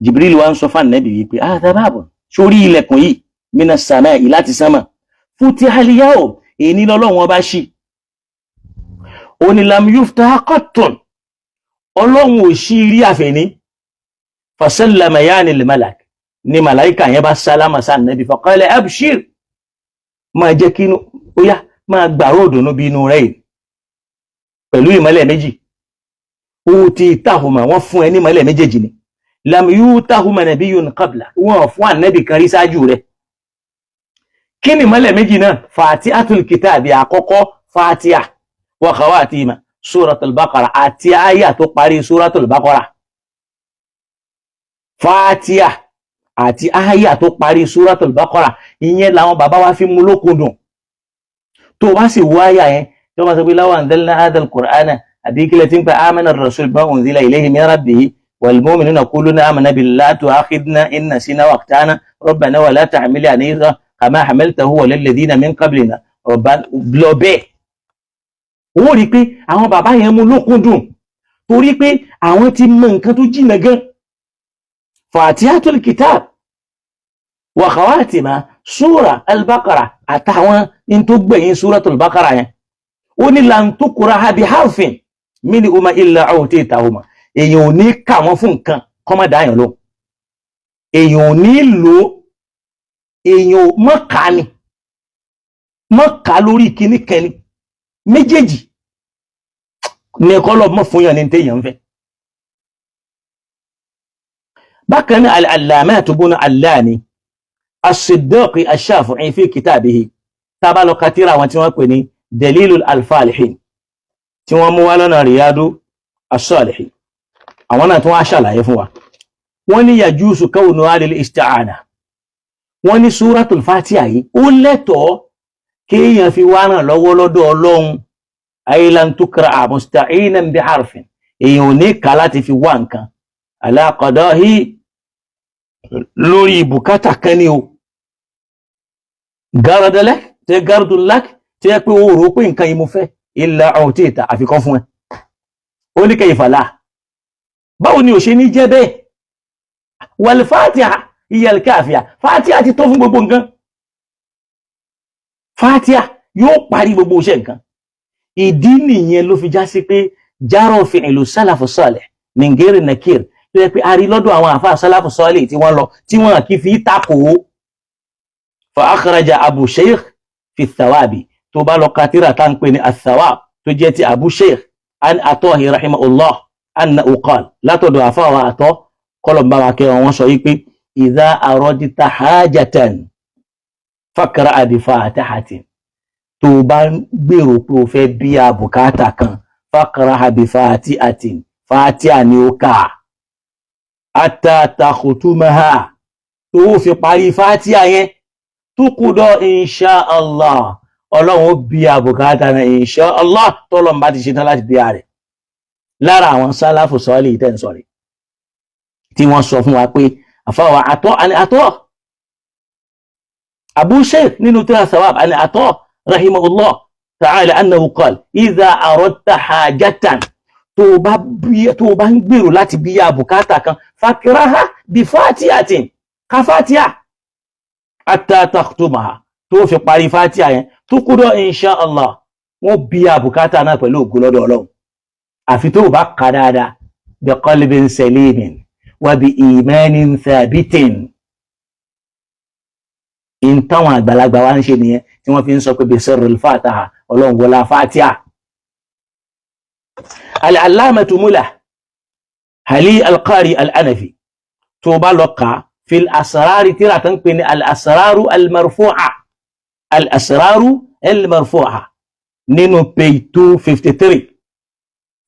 Jibril wá ń sọ fún ànábì wípé hadha babun sórí ilẹ̀kùn yìí min as-sama'i láti sánmà futiha al-yawm èní lọ́lọ́run ọba ṣí ó ní lam yuftaha qattun ọlọ́run ò ṣí rí àfẹ́ní fasallama yani al-malak ni màláíkà yẹn bá sálámà sáà nàbí faqala abshir máa jẹ́ kínú ó yá máa gbàró òdùnú bí inú rẹ̀ pẹ̀lú ìmọ́lẹ̀ méjì ó ti tahuma wọ́n fún ẹ ní ìmọ́lẹ̀ méjèèjì ni lam yutahuma nabiyyun qabla wọ́n fún ànábì kan rí ṣáájú rẹ̀ kí ni ìmọ́lẹ̀ méjì náà fatihatul kitabi àkọ́kọ́ fatiha wa khawatima suratul baqara àti àyà tó parí suratul baqara fatiha àti àyà tó parí suratul baqara ìyẹn làwọn bàbá wa fi mú lókùndùn tó wá sì wọ àyà yẹn tó máa sọ pé law anzalna hadha al-qur'ana àbí kílẹ̀ tí ń pẹ́ amana ar-rasul bima unzila ilayhi min rabbihi wal mu'minuna yaquluna amanna billahi tu'akhidna in nasina wa akhtana rabbana wa la tahmil alayna kama hamaltahu wa lilladhina min qablina rabbana lọ bẹ́ẹ̀. ó rí pé àwọn bàbá yẹn mú lókùndùn torí pé àwọn ti mọ nǹkan tó jìnnà gan. fatihatul kitab wa khawatima sura al-baqara àtàwọn in tó gbẹ̀yìn suratul baqara yẹn ó ní lan tukraha bi harfin minhuma illa utitahuma èyàn ò ní kà wọ́n fún nǹkan kọ́ má dáyàn ló èyàn ò ní lò èyàn mọ́ka lórí kíní kẹni méjèèjì ní kọ́lọ̀ mọ́ fún yàn ní tẹ́yàn fẹ́. bákan náà al-allamah ibn Allani as-Siddiq ash-Shafi'i fi kitabihi tábà lọ katira àwọn tí wọ́n pè ní dalilul alfalihin tí wọ́n mú wá lọ́nà Riyadu as-Salihi àwọn náà tún wá ṣàlàyé fún wa wọ́n ní yajuzu kawnuha lil isti'ana wọ́n ní suratul Fatiha yìí ó lẹ́tọ̀ọ́ kéèyàn fi wá ràn lọ́wọ́ lọ́dọ̀ Ọlọ́run ay lan tukra'a musta'inan bi harfin èèyàn ò ní kà láti fi wá nǹkan ala qadahi lórí bùkátà kan ni o garadalak tẹ gardulak tẹ pé o rò pé nǹkan yìí mo fẹ́ illa u'tita àfikọ́ fún ẹ ó ní kayfa la báwo ni ò ṣe ní jẹ́ bẹ́ẹ̀ wal Fatiha hiya al kafiya Fatiha ti tó fún gbogbo nǹkan Fatiha yóò parí gbogbo iṣẹ́ nǹkan ìdí nìyẹn ló fi já sí pé járọ̀ fi'lu salafu salih min ghairi nakir tó yẹ pé a rí lọ́dọ̀ àwọn àfáà salafu salih tí wọ́n lọ tí wọ́n kì í fi takò fa akhraja Abu Shaykh fi thawabi tó bá lọ katira tá ń pè ní athawab tó jẹ́ ti Abu Shaykh an Atahi rahimahullah annahu qala látọ̀dọ̀ àfáà wa Atah kọlọ̀mbà wa kẹ́ wọn sọ yí pé idha aradta hajatan faqra bi fatihatin tó bá gbèrò pé o fẹ́ bí a bùkátà kan faqra bi fatihatin fatiha ni ó kà hatta takhtumaha tó fi parí fatiha yẹn tuqda insha Allah Ọlọ́run ó bí a bùkátà náà insha Allah tọ́lọ́run bá ti ṣe tán láti bí a rẹ̀ lára àwọn sálàfù sọ́ọ́lì ìtẹ́ǹsọ̀rẹ̀ tí wọ́n sọ fún wa pé àfáwà Atah Abu Shaykh nínú tírà Thawab àni Atah rahimahullah ta'ala annahu qala idha aradta hajatan tó bá ń gbèrò láti bí ya bùkátà kan fakraha bi fatihatin ka fatiha hatta takhtumaha tó fi parí fatiha yẹn tó kúrò insha Allah wọ́n bí ya bùkátà náà pẹ̀lú ògo lọ́dọ̀ Ọlọ́run àfi tó bá kà dáadáa bi qalbin salimin wa bi imanin thabitin in táwọn àgbàlagbà wá ń ṣe nìyẹn tí wọ́n fi ń sọ pé bi sirril Fatiha Ọlọ́run wọlá fatiha al-allamatu Mullah Ali al-Qari al-Anafi tó bá lọ kà fil asrari tíra tán pè ní al-asraru al-marfu'a nínú page 253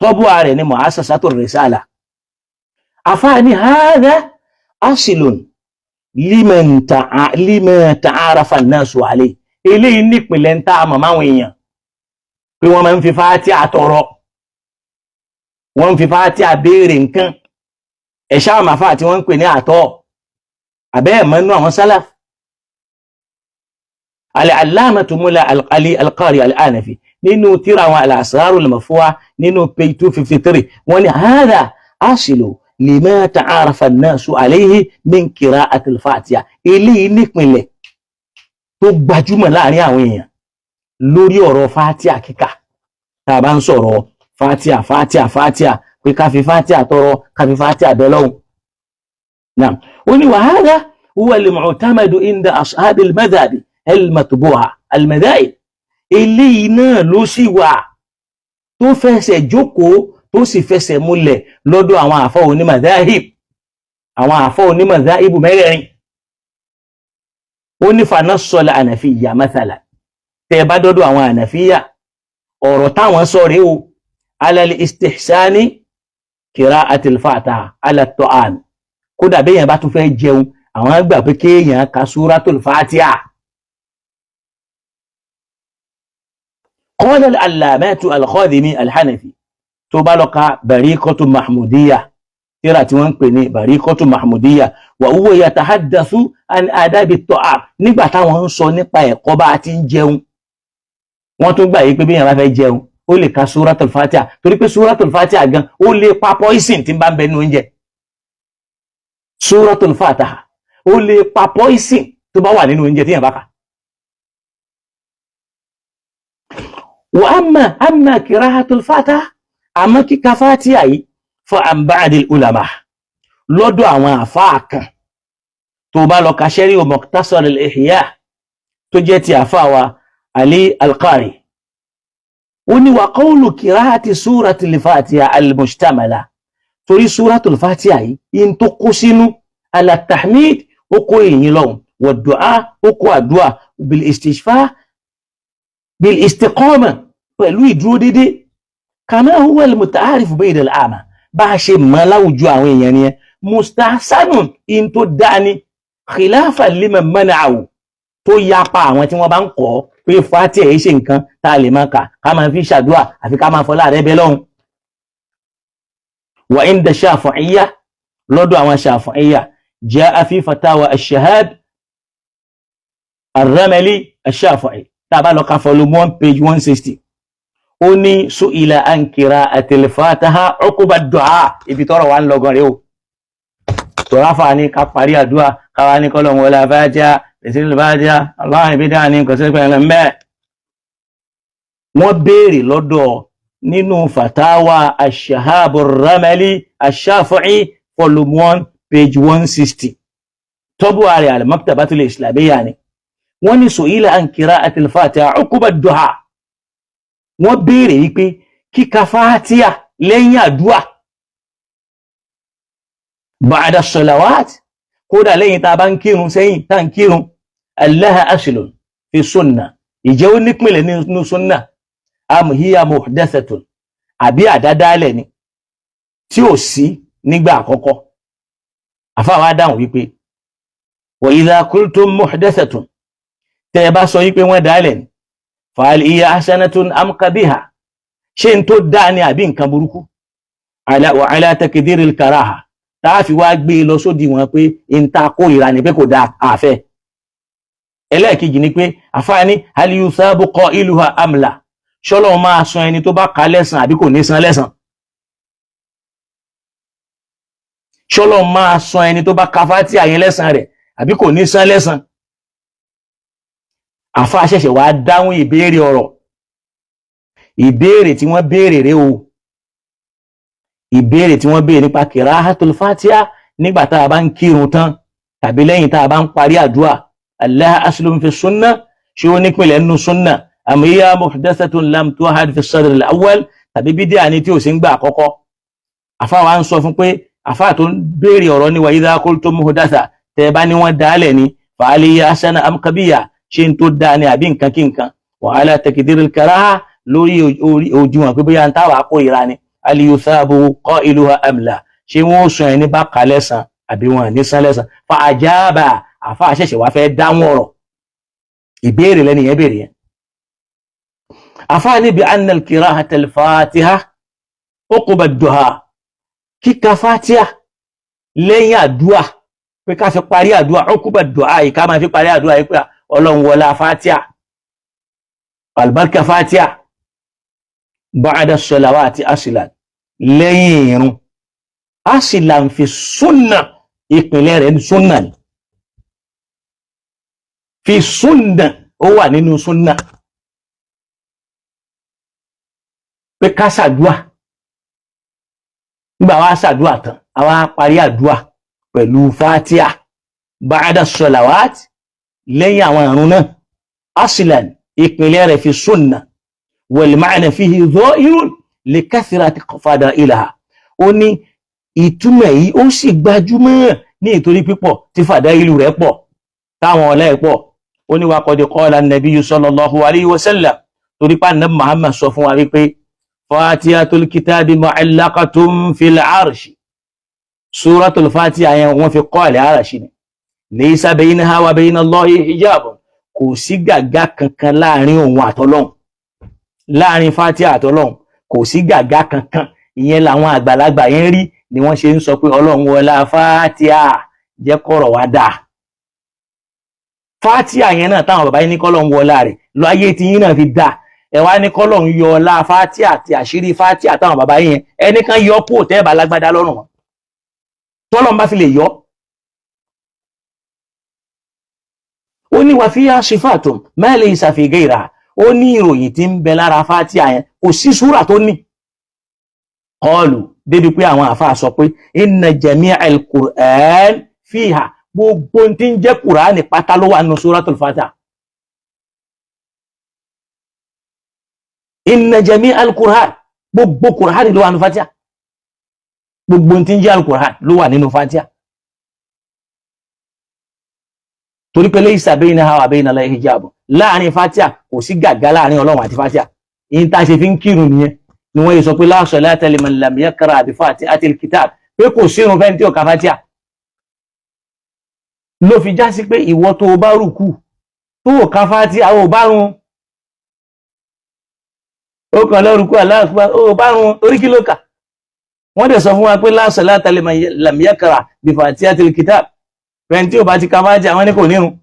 tọ́bù ààrẹ ní mu'assasatu risala afáàní hadha aslun lima ta'arafa an-nasu alayhi eléyìí nípìnlẹ̀ ń tá àmọ́ máwọn èèyàn pé wọ́n máa ń fi Fatiha tọrọ wọ́n ń fi Fatiha béèrè nǹkan ẹ̀ṣá àmàfà tí wọ́n ń pè ní Atah àbẹ́ ẹ̀mọ́nú àwọn sálàf al-allamatu Mullah Ali al-Qari al-Anafi nínú tírà àwọn al-asraru al-marfu'a nínú page 253 wọ́n ní hadha asilu lima ta'arafa an-nasu alayhi min qira'ati al-Fatiha eléyìí nípìnlẹ̀ tó gbajúmọ̀ láàrin àwọn èèyàn lórí ọ̀rọ̀ Fatiha kíkà tá a bá ń sọ̀rọ̀ Fatiha pé ká fi Fatiha tọrọ ká fi Fatiha bẹ̀ lọ́hùn náà ó ní wa hadha huwa al-mu'tamadu inda ashab al-madhhab al-matbu'a al-madhahib eléyìí náà ló sì wà tó fẹsẹ̀ jókòó tó sì fẹsẹ̀ múlẹ̀ lọ́dọ̀ àwọn àfọ́ onímadhahib àwọn àfọ́ onímadhahib mẹ́rẹ̀ẹ̀rin ó ní fanassola ànàfíyà mathala tẹ́ bá dọ́dọ̀ àwọn ànàfíyà ọ̀rọ̀ táwọn sọ rèé o alal istihsani qira'ati al-Fatiha ala at-ta'am kódà béèyàn bá tún fẹ́ jẹun àwọn gbà pé kéèyàn ka suratul Fatiha qala al-allamatu al-Khadhimi al-Hanafi tó bá lọ ka bariqatu mahmudiyya tíra tí wọ́n ń pè ní bariqatu mahmudiyya wa huwa yatahaddathu an adabi at-ta'am nígbà táwọn ń sọ nípa ẹ̀kọ́ bá ti ń jẹun wọ́n tún gbà yí pé béèyàn bá fẹ́ jẹun ó lè ka suratul Fatiha torí pé suratul Fatiha gan ó lè pa poison tí ń bá ń bẹ nínú oúnjẹ suratul Fatiha ó lè pa poison tó bá wà nínú oúnjẹ tí yàn bá kà wa amma qira'atul Fatiha àmọ́ kíka Fatiha yìí fa an ba'dil ulama lọ́dọ̀ àwọn àfáà kan tó bá lọ ka sharh Mukhtasar al-Ihya tó jẹ́ ti àfáà wa Ali al-Qari ó ní wa qawlu qira'ati suratul Fatiha al-mushtamala torí suratul Fatiha yìí in tó kó sínú ala tahmid ó kó èyìn lọ́hùn wa du'a ó kó àdúà bil istishfa bil istiqama pẹ̀lú ìdúró dédé kama huwa al-muta'arif bayna al-ama bá ṣe mọ̀ láwùjọ àwọn èèyàn ni mustahsanun in tó dání khilafan liman mana'u tó yapa àwọn tí wọ́n bá ń kọ́ pé Fatiha yìí ṣe nǹkan tá a lè máa kà ká máa fi ṣàdúrà àfi ká máa fọlá rẹ̀ bẹ́ lọ́hùn. wa inda Shafi'iyya lọ́dọ̀ àwọn Shafi'iyya ja'a fi fatawa ash-Shahab ar-Ramli ash-Shafi'i tá a bá lọ ka volume 1 page 160 ó ní su'ila an qira'atil Fatiha uqba ad-du'a ibi tọ́rọ̀ wà ń lọ gan rèé o tọ́ráfà ní ká parí àdúrà káwa ní kọ́lọ̀ wọlé Fatiha ìsìnkú Fatiha Allah ibi dáa ní kò sí pẹ̀lú mẹ́. wọ́n béèrè lọ́dọ̀ nínú fatawa ash-Shahab ar-Ramli ash-Shafi'i volume 1 page 160 tọ́bù ààrẹ al-Maktabatul Islamiyya ni wọ́n ní su'ila an qira'atil Fatiha uqba ad-du'a wọ́n béèrè yí pé kíka Fatiha lẹ́yìn àdúrà ba'da as-salawat kódà lẹ́yìn tá a bá ń kírun sẹ́yìn tá ń kírun allaha aslun fi sunnah ìjẹ́ ó nípìnlẹ̀ nínú sunnah am hiya muhdathatun àbí àdádálẹ̀ ni tí ò sí nígbà àkọ́kọ́. àfáwà dáhùn wípé wa idha qultum muhdathatun tẹ́ bá sọ wípé wọ́n dálẹ̀ ni fa'al hiya hasanatun am qabiha ṣe ń tó dáa ní àbí nǹkan burúkú wa ala takdiril karaha táàfi wá gbé lọ sódì wọn pé in ta kórìíra ni pé kò dáa àfẹ́. ẹlẹ́ẹ̀kejì ni pé àfáàní hal yusabu qailuha am la ṣọ́lọ́ máa san ẹni tó bá ka lẹ́san àbí kò ní san lẹ́san. ṣọ́lọ́ máa san ẹni tó bá ka Fatiha yẹn lẹ́san rẹ̀ àbí kò ní san lẹ́san. àfáà ṣẹ̀ṣẹ̀ wá dáhùn ìbéèrè ọ̀rọ̀ ìbéèrè tí wọ́n béèrè rẹ̀ o ìbéèrè tí wọ́n béèrè nípa qira'atul Fatiha nígbà tá a bá ń kírun tán tàbí lẹ́yìn tá a bá ń parí àdúrà allaha aslun fi sunnah ṣé ó nípìnlẹ̀ nínú sunnah am hiya muhdathatun lam tuhad fi sadr al-awwal tàbí bídíà ni tí ò sí ń gbà àkọ́kọ́. àfáà wa ń sọ fún pé àfáà tó ń béèrè ọ̀rọ̀ ní wa idha qultum muhdatha tẹ́ bá ní wọ́n dálẹ̀ ni fa hal hiya hasana am qabiha ṣe ń tó dáa ní àbí nǹkan kí nǹkan wa ala takdiril karaha lórí òdiwọ̀n pé bóyá ń táwà kó ìra ni hal yusabu qailuha am la ṣé wọ́n sọ ẹni bá ka lẹ́san àbí wọn ní san lẹ́san. fa ajaba àfáà ṣẹ̀ṣẹ̀ wá fẹ́ dáhùn ọ̀rọ̀ ìbéèrè lẹ́ni yẹn béèrè yẹn. àfáà níbi anna al-qira'ata al-Fatiha uqba ad-du'a kíka Fatiha lẹ́yìn àdúà pé ká fi parí àdúà uqba ad-du'a yìí ká máa fi parí àdúà yìí pé Ọlọ́run wọlá Fatiha albarka Fatiha ba'da as-salawati aslan lẹ́yìn ìrun aslan fi sunnah ìpìlẹ̀ rẹ̀ ní sunnah ni fi sunnah ó wà nínú sunnah pé ká ṣàdúà nígbà wá ṣàdúà tán a wá parí àdúà pẹ̀lú Fatiha ba'da as-salawati lẹ́yìn àwọn ìrun náà aslan ìpìlẹ̀ rẹ̀ fi sunnah wal ma'na fihi dhahirun li kathrati fada'ilaha ó ní ìtumọ̀ yìí ó sì gbajúmọ̀ ní ìtorí pípọ̀ tí fàdáìlù rẹ̀ pọ̀ táwọn ọlá ẹ̀ pọ̀ ó ní wa qad qala an-nabiyyu sallallahu alayhi wa sallam torí pa Nabi Muhammad sọ fún wa wípé Fatihatul kitabi mu'allaqatun fil arshi suratul Fatiha yẹn wọ́n fi kọ́ àlẹ́ àràṣì ni laysa baynaha wa bayna Allahi hijabun kò sí gàgá kankan láàrin òun àtọlọ́hun láàrin Fatiha àtọlọ́hun kò sí gàgá kankan ìyẹn làwọn àgbàlagbà yẹn rí ni wọ́n ṣe ń sọ pé Ọlọ́run wọlá Fatiha jẹ́ kọ́rọ̀ wá dáa. Fatiha yẹn náà táwọn bàbá yín ní kọ́lọ́run wọlá rẹ̀ lọ ayé tí yín náà fi dáa ẹ wá ní kọ́lọ́run yọ ọlá Fatiha àti àṣírí Fatiha táwọn bàbá yín ẹnìkan yọ kó tẹ́ bá lágbádá lọ́rùn wọn tọ́lọ́run bá fi lè yọ. ó ní wà fíyà sifatun ma laysa fi ghayriha ó ní ìròyìn tí ń bẹ lára Fatiha yẹn kò sí súrà tó ní. qalu débi pé àwọn àfáà sọ pé inna jami'al Qur'an fiha gbogbo tí ń jẹ́ Qur'ani pátá ló wà nínú suratul Fatiha. inna jami'al Qur'an gbogbo Qur'ani ló wà nínú Fatiha gbogbo tí ń jẹ́ al-Qur'an ló wà nínú Fatiha. torí pé laysa baynaha wa bayna Allahi hijab láàrin Fatiha kò sí gàgá láàrin Ọlọ́run àti Fatiha ìyí tá a ṣe fi ń kírun nìyẹn ni wọ́n yìí sọ pé la salata liman lam yaqra bi fatihatil kitab pé kò sírun fẹ́ni tí ò ka Fatiha. Ló fi já sí pé ìwọ tó o bá rùkú tó ò ka Fatiha ò bá run, ó kàn lọ rùkú Allahu Akbar ò bá run, orí kí ló kà. Wọ́n dẹ̀ sọ fún wa pé la salata liman lam yaqra bi fatihatil kitab fẹ́ni tí ò bá ti ka Fatiha àwọn ní kò nírun.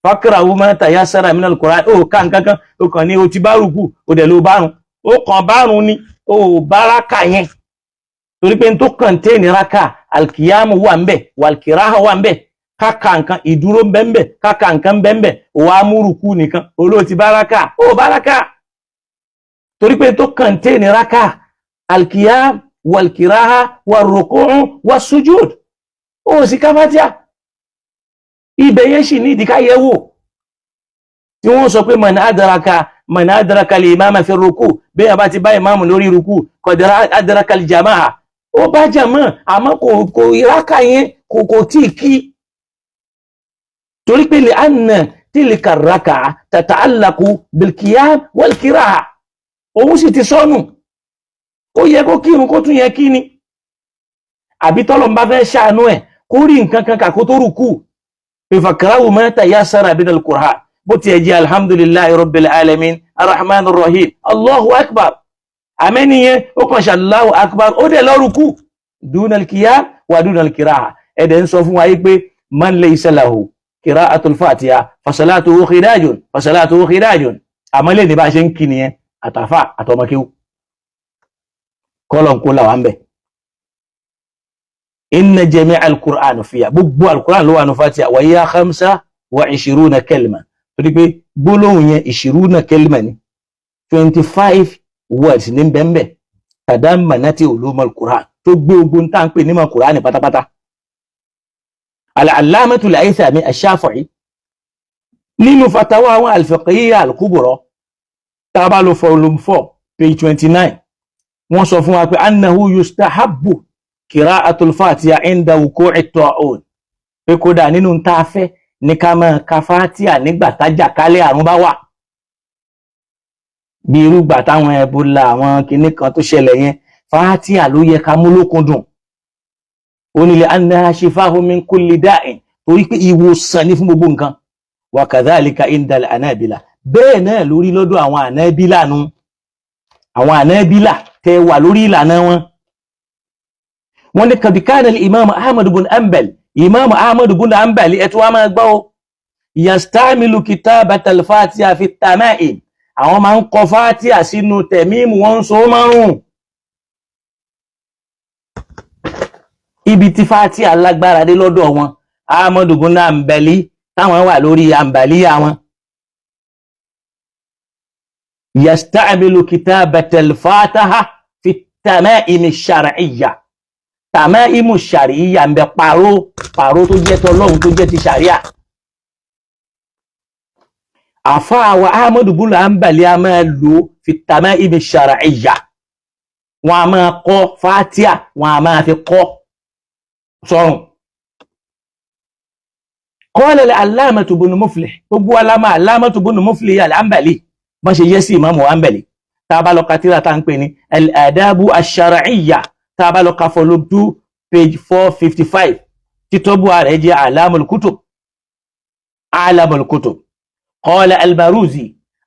Faqra'u ma tayassara minal Qur'an ó ká nǹkankan ó kàn ní o ti bá rùkú ó dẹ̀ ló bá run, ó kàn bá run ni ó bá rákà yẹn torí pé n tó kọ̀ǹtéènì rákà alkiyamu wà ń bẹ̀ wàlkìráhà wà ń bẹ̀ káka nǹkan ìdúró ń bẹ̀ ń bẹ̀ káka nǹkan ń bẹ̀ ń bẹ̀ ó wá mú rùkú nìkan olóò ti bá rákà ó bá rákà torí pé n tó kọ̀ǹtéènì rákà alkiyam wàlkìráhà wàrùkúù wàsújúd ó sì ká Fatiha. Ibẹ̀ yẹn sì ní ìdíká yẹ̀wò tí wọ́n sọ pé man adraka al-imama fi ruku bẹ́ẹ̀ bá ti bá ìmáàmù lórí ruku qad adraka al-jama'a ó bá jàmá àmọ́ kò ìrákà yẹn kò tí kí torí pé li'anna tilka ar-raka'a tata'allaqu bil-qiyam wal-qira'ah òun sì ti sọnù ó yẹ kó kírun kó tún yẹ kí ni àbí tọ́lọ̀ ń bá fẹ́ ṣàánú ẹ̀ kó rí nǹkan kan kà kó tó rùkú. فقرأوا ما تيسر من القرآن بوتيجي الحمد لله رب العالمين الرحمن الرحيم الله أكبر أمنية وقش الله أكبر أودي لوركو دون القيام ودون القراءة إذن صفوا أيك من ليس له قراءة الفاتحة فصلاته خراج أمالي نباشن كينية أتفا أتومكيو كولون كولا وامبي إن جميع القرآن فيها بقبوا القرآن لو أنه فاتحة وهي 25 كلمة تقول بلون 20 كلمة 25 words نبمبه تضمنت علوم القرآن تقول بنتان في نما القرآن باتا باتا. العلامة الهيثمي الشافعي nínú فتاوى الفقهية الكبرى تابع فولوم 4 page 29 wọ́n sọ fún wa pé أنه يستحب qira'atul Fatiha inda wuqu'i ta'un pé kódà nínú tá fẹ́ ní ká máa ka Fatiha nígbà tájà kálẹ̀ àrùn bá wà bí irú gbà táwọn Ebola àwọn kinní kan tó ṣẹlẹ̀ yẹn Fatiha ló yẹ ká mú lókùndùn ó ní li annaha shifa'un min kulli da'in torí pé ìwòsàn ní fún gbogbo nǹkan wa kadhalika inda al-anabila bẹ́ẹ̀ náà lórí lọ́dọ̀ àwọn ànábílà nu àwọn ànábílà tẹ́ wà lórí ìlànà wọn. wọ́n ní kàbíkánà imam ahmad bin hanbal ẹ̀tọ́ wa máa gbọ́ yastamilu kitabata al-fatiha fi tama'im àwọn máa ń kọ Fatiha sínú tẹ̀mímù wọn so márùn ibi tí Fatiha lágbára dé lọ́dọ̀ wọn ahmad bin hanbal táwọn wà lórí hanbaliya wọn yastamilu kitabata al-fatiha fi tama'im ash-shar'iyya tàmáìmù ṣàríyà ń bẹ pàró tó jẹ́ tọlọ́hun tó jẹ́ ti ṣàríà. àfáàwà ahmadu bùnà hanbali a máa lò fi tàmáìmù ṣàríyà wọn a máa kọ Fatiha wọn a máa fi kọ sọ́rùn. qala al-allamatu ibn muflih gbogbo alama allamatu ibn muflih al-hanbali wọ́n ṣe yẹ́ sí ìmáàmù hanbali tá a bá lọ katira tá ń pè ní al-adabu ash-shar'iyya tàbá lọ ka volume 2 page 455 títọ́bù ààrẹ jẹ́ alamul kutub qala al-Maruzi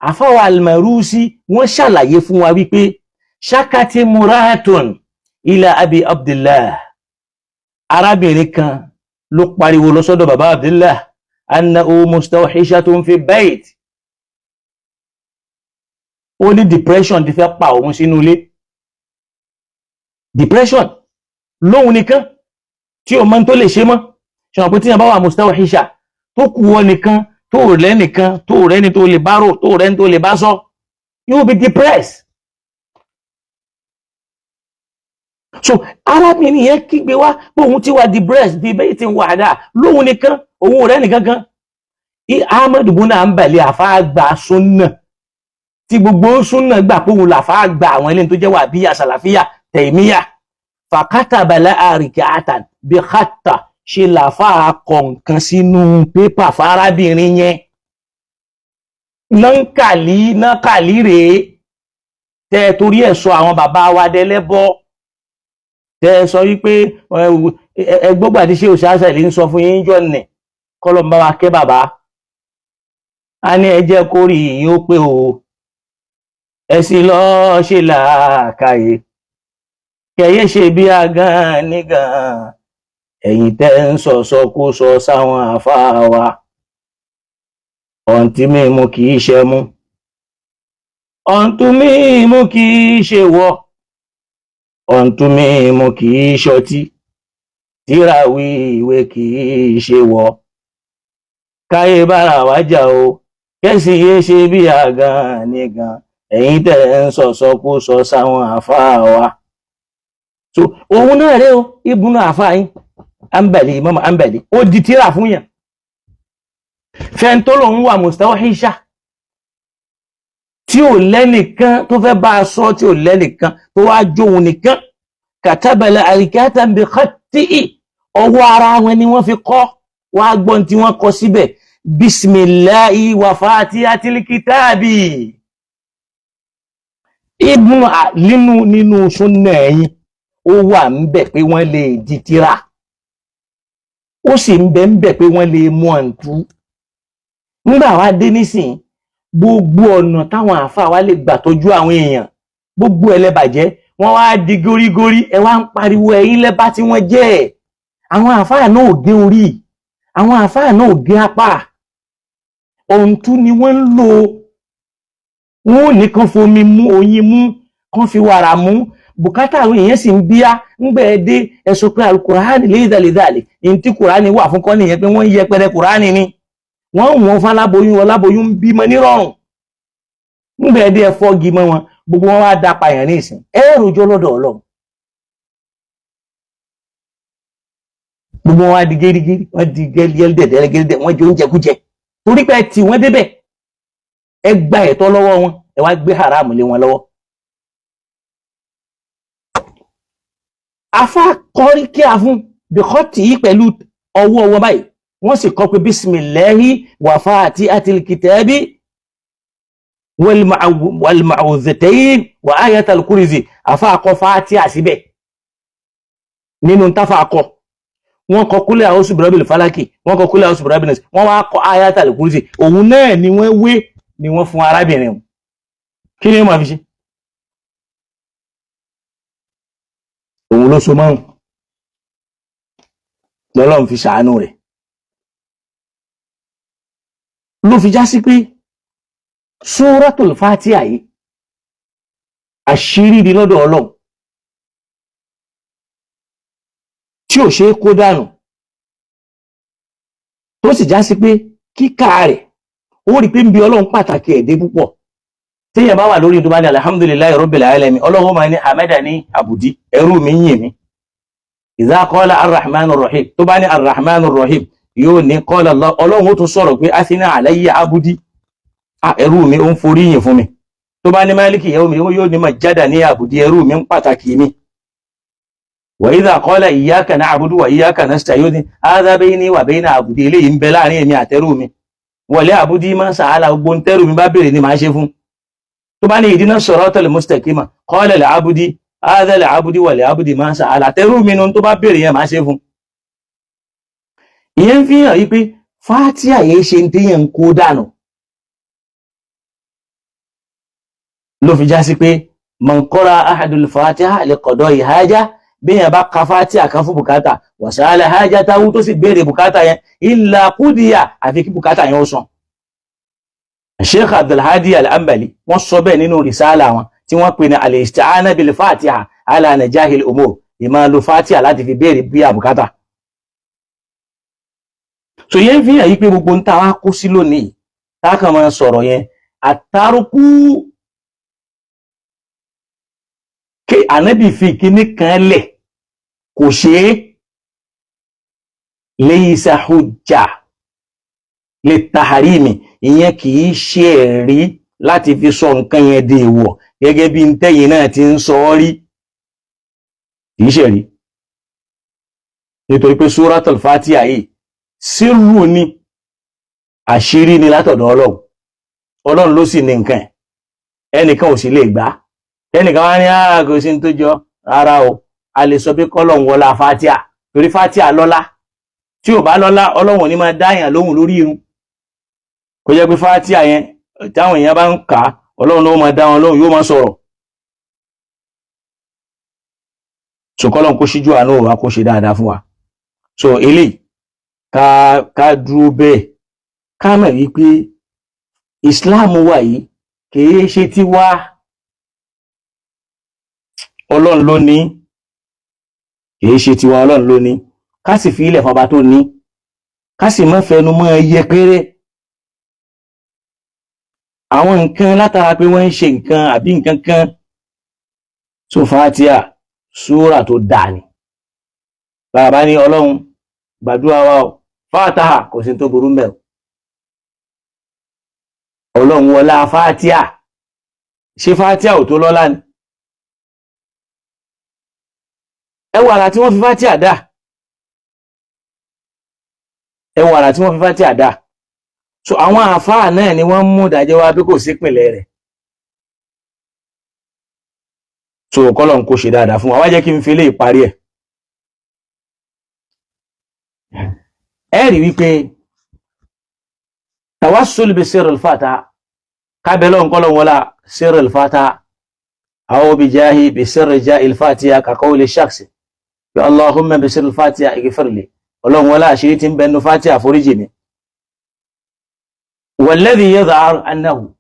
àfáwà al-Maruzi wọ́n ṣàlàyé fún wa wípé ṣákàtí muratun ila abi abdullah arábìnrin kan ló pariwo lọ sọ́dọ̀ bàbá abdullah annahu mustawhishatun fi bayt ó ní depression ti fẹ́ pa òun sínú ilé depression lóhun nìkan tí o mọ́ tó lè ṣe mọ́ ṣe pé tí yàn bá wà mustawhisha tó kù wọ́n nìkan tó lẹ́nìkan tó rẹ́ni tó lè bá rò tó rẹ́ni tó lè bá sọ you will be depressed. So arábìnrin yẹn kígbe wá pé òun ti wà depressed bí bẹ́ẹ̀ ti wà dáa lóhun nìkan òun rẹ́ni kankan. Ahmad bin Hanbal àfáàgbà súnnà tí gbogbo súnnà gbà pé òun làfáàgbà àwọn ilé tó jẹ́ wàhábíyà sàlàfíyà tẹ̀míyà fàkátàbà láàrínkì àtàn bí kátà ṣe làfáà kọ̀ǹkan sínú pépà fárábìnrin yẹn nákàlí rèé tẹ́ torí ẹ̀ sọ àwọn bàbá wa dẹlẹ́bọ, tẹ́ sọ wípé ẹgbọ́gbà tí ṣé òṣàṣà lè ń sọ fún yín jọ nì kọ́lọ̀ ń bá wa kẹ́ bàbá. A ní ẹ jẹ́ kó rí yín ó pé o, ẹ sì lọ ṣe làákàyè, kẹyẹ ṣe bí agán nígàn, ẹ̀yin tẹ́ ń sọ̀sọkúsọ sáwọn àfáà wa. Ọ̀ǹtí mímu kì í ṣe mú, ọ̀ǹtú mímu kì í ṣe wọ̀, ọ̀ǹtú mímu kì í ṣọtí, tíráwí ìwé kì í ṣe wọ̀. Káyé bára wájà o, kẹ́sì yé ṣe bí agán nígàn, ẹ̀yin tẹ́ ń sọ̀sọkúsọ sáwọn àfáà wa. So òun náà rẹ o, ibùnú àfáà yín Hanbali, Imam Hanbali, ó di tíra fún yàn. Fẹ́ntọ́lọ̀ ń wà mustawhisha tí ò lẹ́nìkan tó fẹ́ bá a sọ, tí ò lẹ́nìkan tó wá jóun nìkan. Katabala arikatan bi khati'i, ọwọ́ ara wọn ni wọ́n fi kọ́, wá gbọ́n tí wọ́n kọ síbẹ̀. Bismillahi wa fatihatil kitabi. Nínú súnnà ẹ̀yìn ó wà ń bẹ̀ pé wọ́n lè di tíra, ó sì ń bẹ̀ pé wọ́n lè mú àǹtú. Nígbà wá dé nísìn, gbogbo ọ̀nà táwọn àfáà wá lè gbà tọ́jú àwọn èèyàn, gbogbo ẹlẹ́bàjẹ́ wọ́n wá di górígórí, ẹ wá ń pariwo ẹ̀yin lẹ́bá tí wọ́n jẹ́. Àwọn àfáà náà ò gé orí, àwọn àfáà náà ò gé apá, ọ̀ǹtú ni wọ́n ń lò. Wọ́n ò ní kán fomi mú, oyin mú, kán fi wàrà mú, bùkátà àwọn èèyàn sì ń bíyá. Ńgbẹ́ dé ẹ sọ pé alukùránì lédàlédàlè, ní tí kùránì wà fún kọ́ nìyẹn, pé wọ́n ń yẹpẹrẹ kùránì ni. Wọ́n fáláboyún, ọláboyún ń bímọ nírọ̀rùn. Ńgbẹ́ dé ẹ fọ́gi mọ́ wọn, gbogbo wọn wá dá payàn ní ìsìn, ẹ rojọ́ lọ́dọ̀ Ọlọ́run. Gbogbo wọn wá di gẹ́rígẹ́rí, wọ́n di gẹ́lẹ́dẹ̀dẹ̀, wọ́n jẹ oúnjẹ kújẹ, torí pé tí wọ́n débẹ̀ ẹ gba ẹ̀tọ́ lọ́wọ́ wọn, ẹ wá gbé haramu lé wọn lọ́wọ́. Afá kọrí kí a fún bìkọ́tì yìí pẹ̀lú ọwọ́ wọn báyìí, wọ́n sì kọ pé bismillahi wa fatihatil kitabi wal ma'udhatayn wa ayatal kursi. Afá kọ Fatiha síbẹ̀ nínú táfà kọ. Wọ́n kọ kúlẹ̀ a'udhu birabbil falaki, wọ́n kọ kúlẹ̀ a'udhu birabbin nas, wọ́n wá kọ ayatal kursi. Òun náà ni wọ́n wé ni wọ́n fún arábìnrin wọn. Kí ni ó máa fi ṣe? Òun ló so márùn lọ́lọ́run fi ṣàánú rẹ̀, ló fi já sí pé Suratul Fatiha yìí àṣírí ni lọ́dọ̀ Ọlọ́run tí ò ṣe é kó dànù, tó sì já sí pé kíkà rẹ̀ ó rí pé ń bi Ọlọ́run pàtàkì ẹ̀dẹ́ púpọ̀. Téèyàn bá wà lórí tó bá ní alhamdulillahi rabbil alamin, Ọlọ́run máa ní hamadani abudi, ẹrú mi yìn mí. Idha qala ar-rahmanur rahim, tó bá ní ar-rahmanur rahim, yóò ní qala Allah, Ọlọ́run ó tún sọ̀rọ̀ pé athina alayya abudi, ẹrú mi ó ń forí yìn fún mi. Tó bá ní maliki yawmi, yóò ní majjadani abudi, ẹrú mi ń pàtàkì mi. Wa idha qala iyyaka na'budu wa iyyaka nasta'in, hadha bayni wa bayna abudi, eléyìí ń bẹ láàrin èmi àtẹrú mi. Wọlé abudi ma sa'ala, gbogbo ń tẹ́rù mi bá béèrè ni màá ṣe fún. Tó bá ní ìdínà siratal mustaqima, qala li abudi hadha li abudi wa li abudi ma sa'ala, tẹ́rù mi nu tó bá béèrè yẹn máa ṣe fún. Ìyẹn fi hàn yí pé Fatiha yẹn ṣe ń téyàn kó dànù. Ló fi já sí pé man qara ahadul Fatiha li qada'i haja, bí yẹn bá ka Fatiha kan fún bùkátà, wa sa'ala hajatahu, tó sì béèrè bùkátà yẹn, illa qudiya, àfi kí bùkátà yẹn ó sàn. Sheikh Abdul Hadi Al-Hanbali wọ́n sọ bẹ́ẹ̀ nínú risala wọn tí wọ́n pè ní al-isti'ana bil Fatiha ala najahil umur, ìmá lo Fatiha láti fi béèrè bí àbùkátà. So yẹn fi hàn yí pé gbogbo ń ta wá kó sí lónìí, táàkà máa sọ̀rọ̀ yẹn, àtàrùkú kí ànábì fi kíní kan lẹ̀ kò ṣe é, laysa hujja li tahrimi, ìyẹn kì í ṣe ẹ̀rí láti fi sọ nǹkan yẹn di èèwọ̀, gẹ́gẹ́ bí ntẹ́yìn náà ti ń sọ ọ́ rí, kì í ṣe rí. Nítorí pé Suratul Fatiha yìí sírù ni, àṣírí ni látọ̀dọ̀ Ọlọ́run. Ọlọ́run ló sì ní nǹkan ẹ̀, ẹnìkan ò sì lè gbà. ẹnìkan wá ní kò sí ní tó jọ rárá o a lè sọ pé kọ́lọ́hún wọlá fatia torí fatia lọ́lá tí ò bá lọ́lá ọlọ́run ò ní máa dáyàn lóhùn lórí irun kò jẹ́ pé fatia yẹn táwọn èèyàn bá ń kà á ọlọ́run ló máa dá wọn lóhùn yóò máa sọ̀rọ̀ so kọ́lọ́hún kó ṣíjú àánú wa kó ṣe dáadáa fún wa so eléyìí ká dúró bẹ́ẹ̀ ká mọ̀ wípé Islam wà yìí kìí ṣe tiwa ọlọ́run ló ní kìí ṣe tiwa ọlọ́run ló ní ká sì fi ilẹ̀ fọba tó ní ká sì má fẹnu mọ́ yẹpẹrẹ àwọn nǹkan látara pé wọ́n ń ṣe nǹkan àbí nǹkan kan so Fatiha súrà tó dáa ni bàbá ní ọlọ́run gbàdúrà wa o Fatiha kò sí tó burú mẹ́ ọlọ́run wọlá Fatiha ṣé Fatiha ò tó lọ́lá ni ẹ wo àrà tí wọ́n fi Fatiha dá ẹ wo àrà tí wọ́n fi Fatiha dá so àwọn àfáà náà ni wọ́n mú ìdájọ́ wá bí kò sí ìpìlẹ̀ rẹ̀ so kọ́lọ́n kó ṣe dáadáa fún wa wá jẹ́ kí n fi lè parí ẹ̀ ẹ rí wípé tawassul bi sirril Fatiha kábẹ́lọ́ kọ́lọ́n wọlá sirril Fatiha aw bi jahi bi sirri jahil Fatiha ka qawli shakhs bi Allahumma bi sirril Fatiha ighfirli ọlọ́run wọlá àṣírí tí ń bẹnu Fatiha foríjì mi والذي يظهر أنه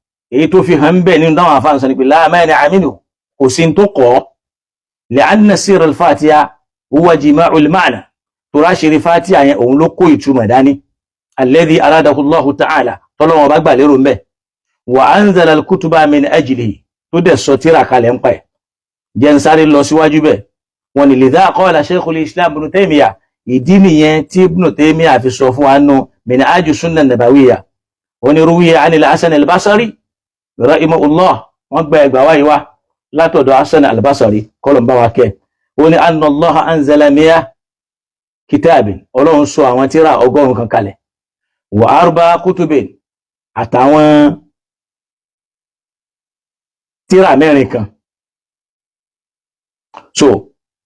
في هم بين نوع فانسان يقول لا مانع منه وسنتقو لأن سير الفاتحة هو جماع المعنى تراشي الفاتحة يقولكو يتشوم داني الذي أراده الله تعالى طلعوا بقبع لرم به وأنزل الكتب من أجله تدى السطيرة كالهم قوي جنسار الله سواجه به ولذا قال شيخ الإسلام ابن تيمية يديني ابن تيمية في الصفوة أنه من أجل السنة النبوية ونروي عن الحسن البصري رحمه الله وقبع البوايوة لا تدع حسن البصري قولوا بواكي أن الله أنزل 100 كتاب ولو سوى وترى أقوم كنكالي وأربع كتب أتاوان ترى أمريكا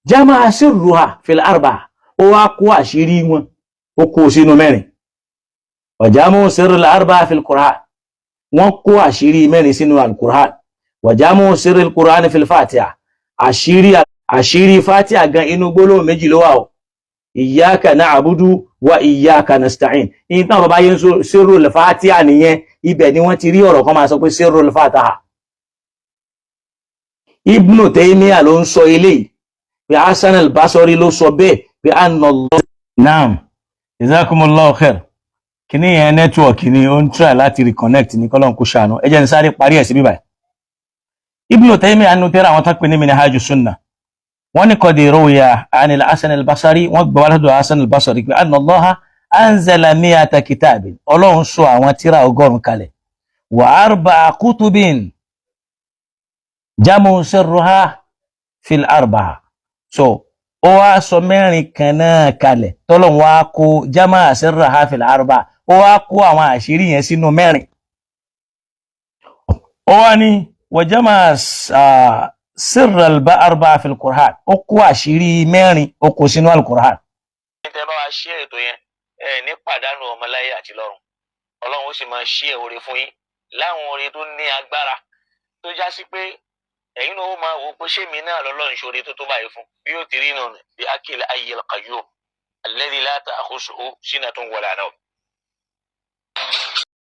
جمع سرها في الأربع وأقوى شيرين وكوسين مين وجامو سر الأربعة في القرآن وقوا عشيري من سنو القرآن وجامو سر القرآن في الفاتحة عشيري فاتحة قان إنو بولو مجلواو إياك نعبد وإياك نستعين إن تنبا باين سر الفاتحة نيه إبني وانتري ورقما سوكو سر الفاتحة ابن تيمية لون سو إلي بحسن البصري لون سو بي بأن الله نعم جزاكم الله خير kíní yẹn network ni ó ń try láti reconnect ní kọ́lọ́n kó ṣàánú ẹ jẹ́ n sáré parí ẹ̀ sí bíbáyìí Ibn Taymiyyah anu tẹ́ra àwọn tán pè ní Minhaju Sunnah wọ́n ní qad ruwiya anil Hasan al-Basri wọ́n gbọ́ lọ́dọ̀ Hasan al-Basri pé anna Allaha anzala 100 kitabin ọlọ́run sọ àwọn tírà 100 kalẹ̀ wa 4 kutubin jamu sirruha fil 4 so ó wá sọ mẹ́rin kan náà kalẹ̀ tọ́lọ́run wá kó jama sirruha fil 4 ó wá kó àwọn àṣírí yẹn sínú mẹ́rin ó wá ní wajama sirral arba'a fil Qur'an ó kó àṣírí mẹ́rin ó kó sínú al-Qur'an tẹ́ bá wá ṣe ètò yẹn ní pàdánù ọmọláyé àti lọ́run Ọlọ́run ó sì máa ṣe oore fún yín láwọn oore tó ní agbára tó já sí pé ẹ̀yin náà ó máa wò pé ṣé mi náà lọ́lọ́run ṣoore tó tó báyìí fún bí ó ti rí nù bí akil hayyil qayyum alladhi la ta'khusuhu sinatun wala nawm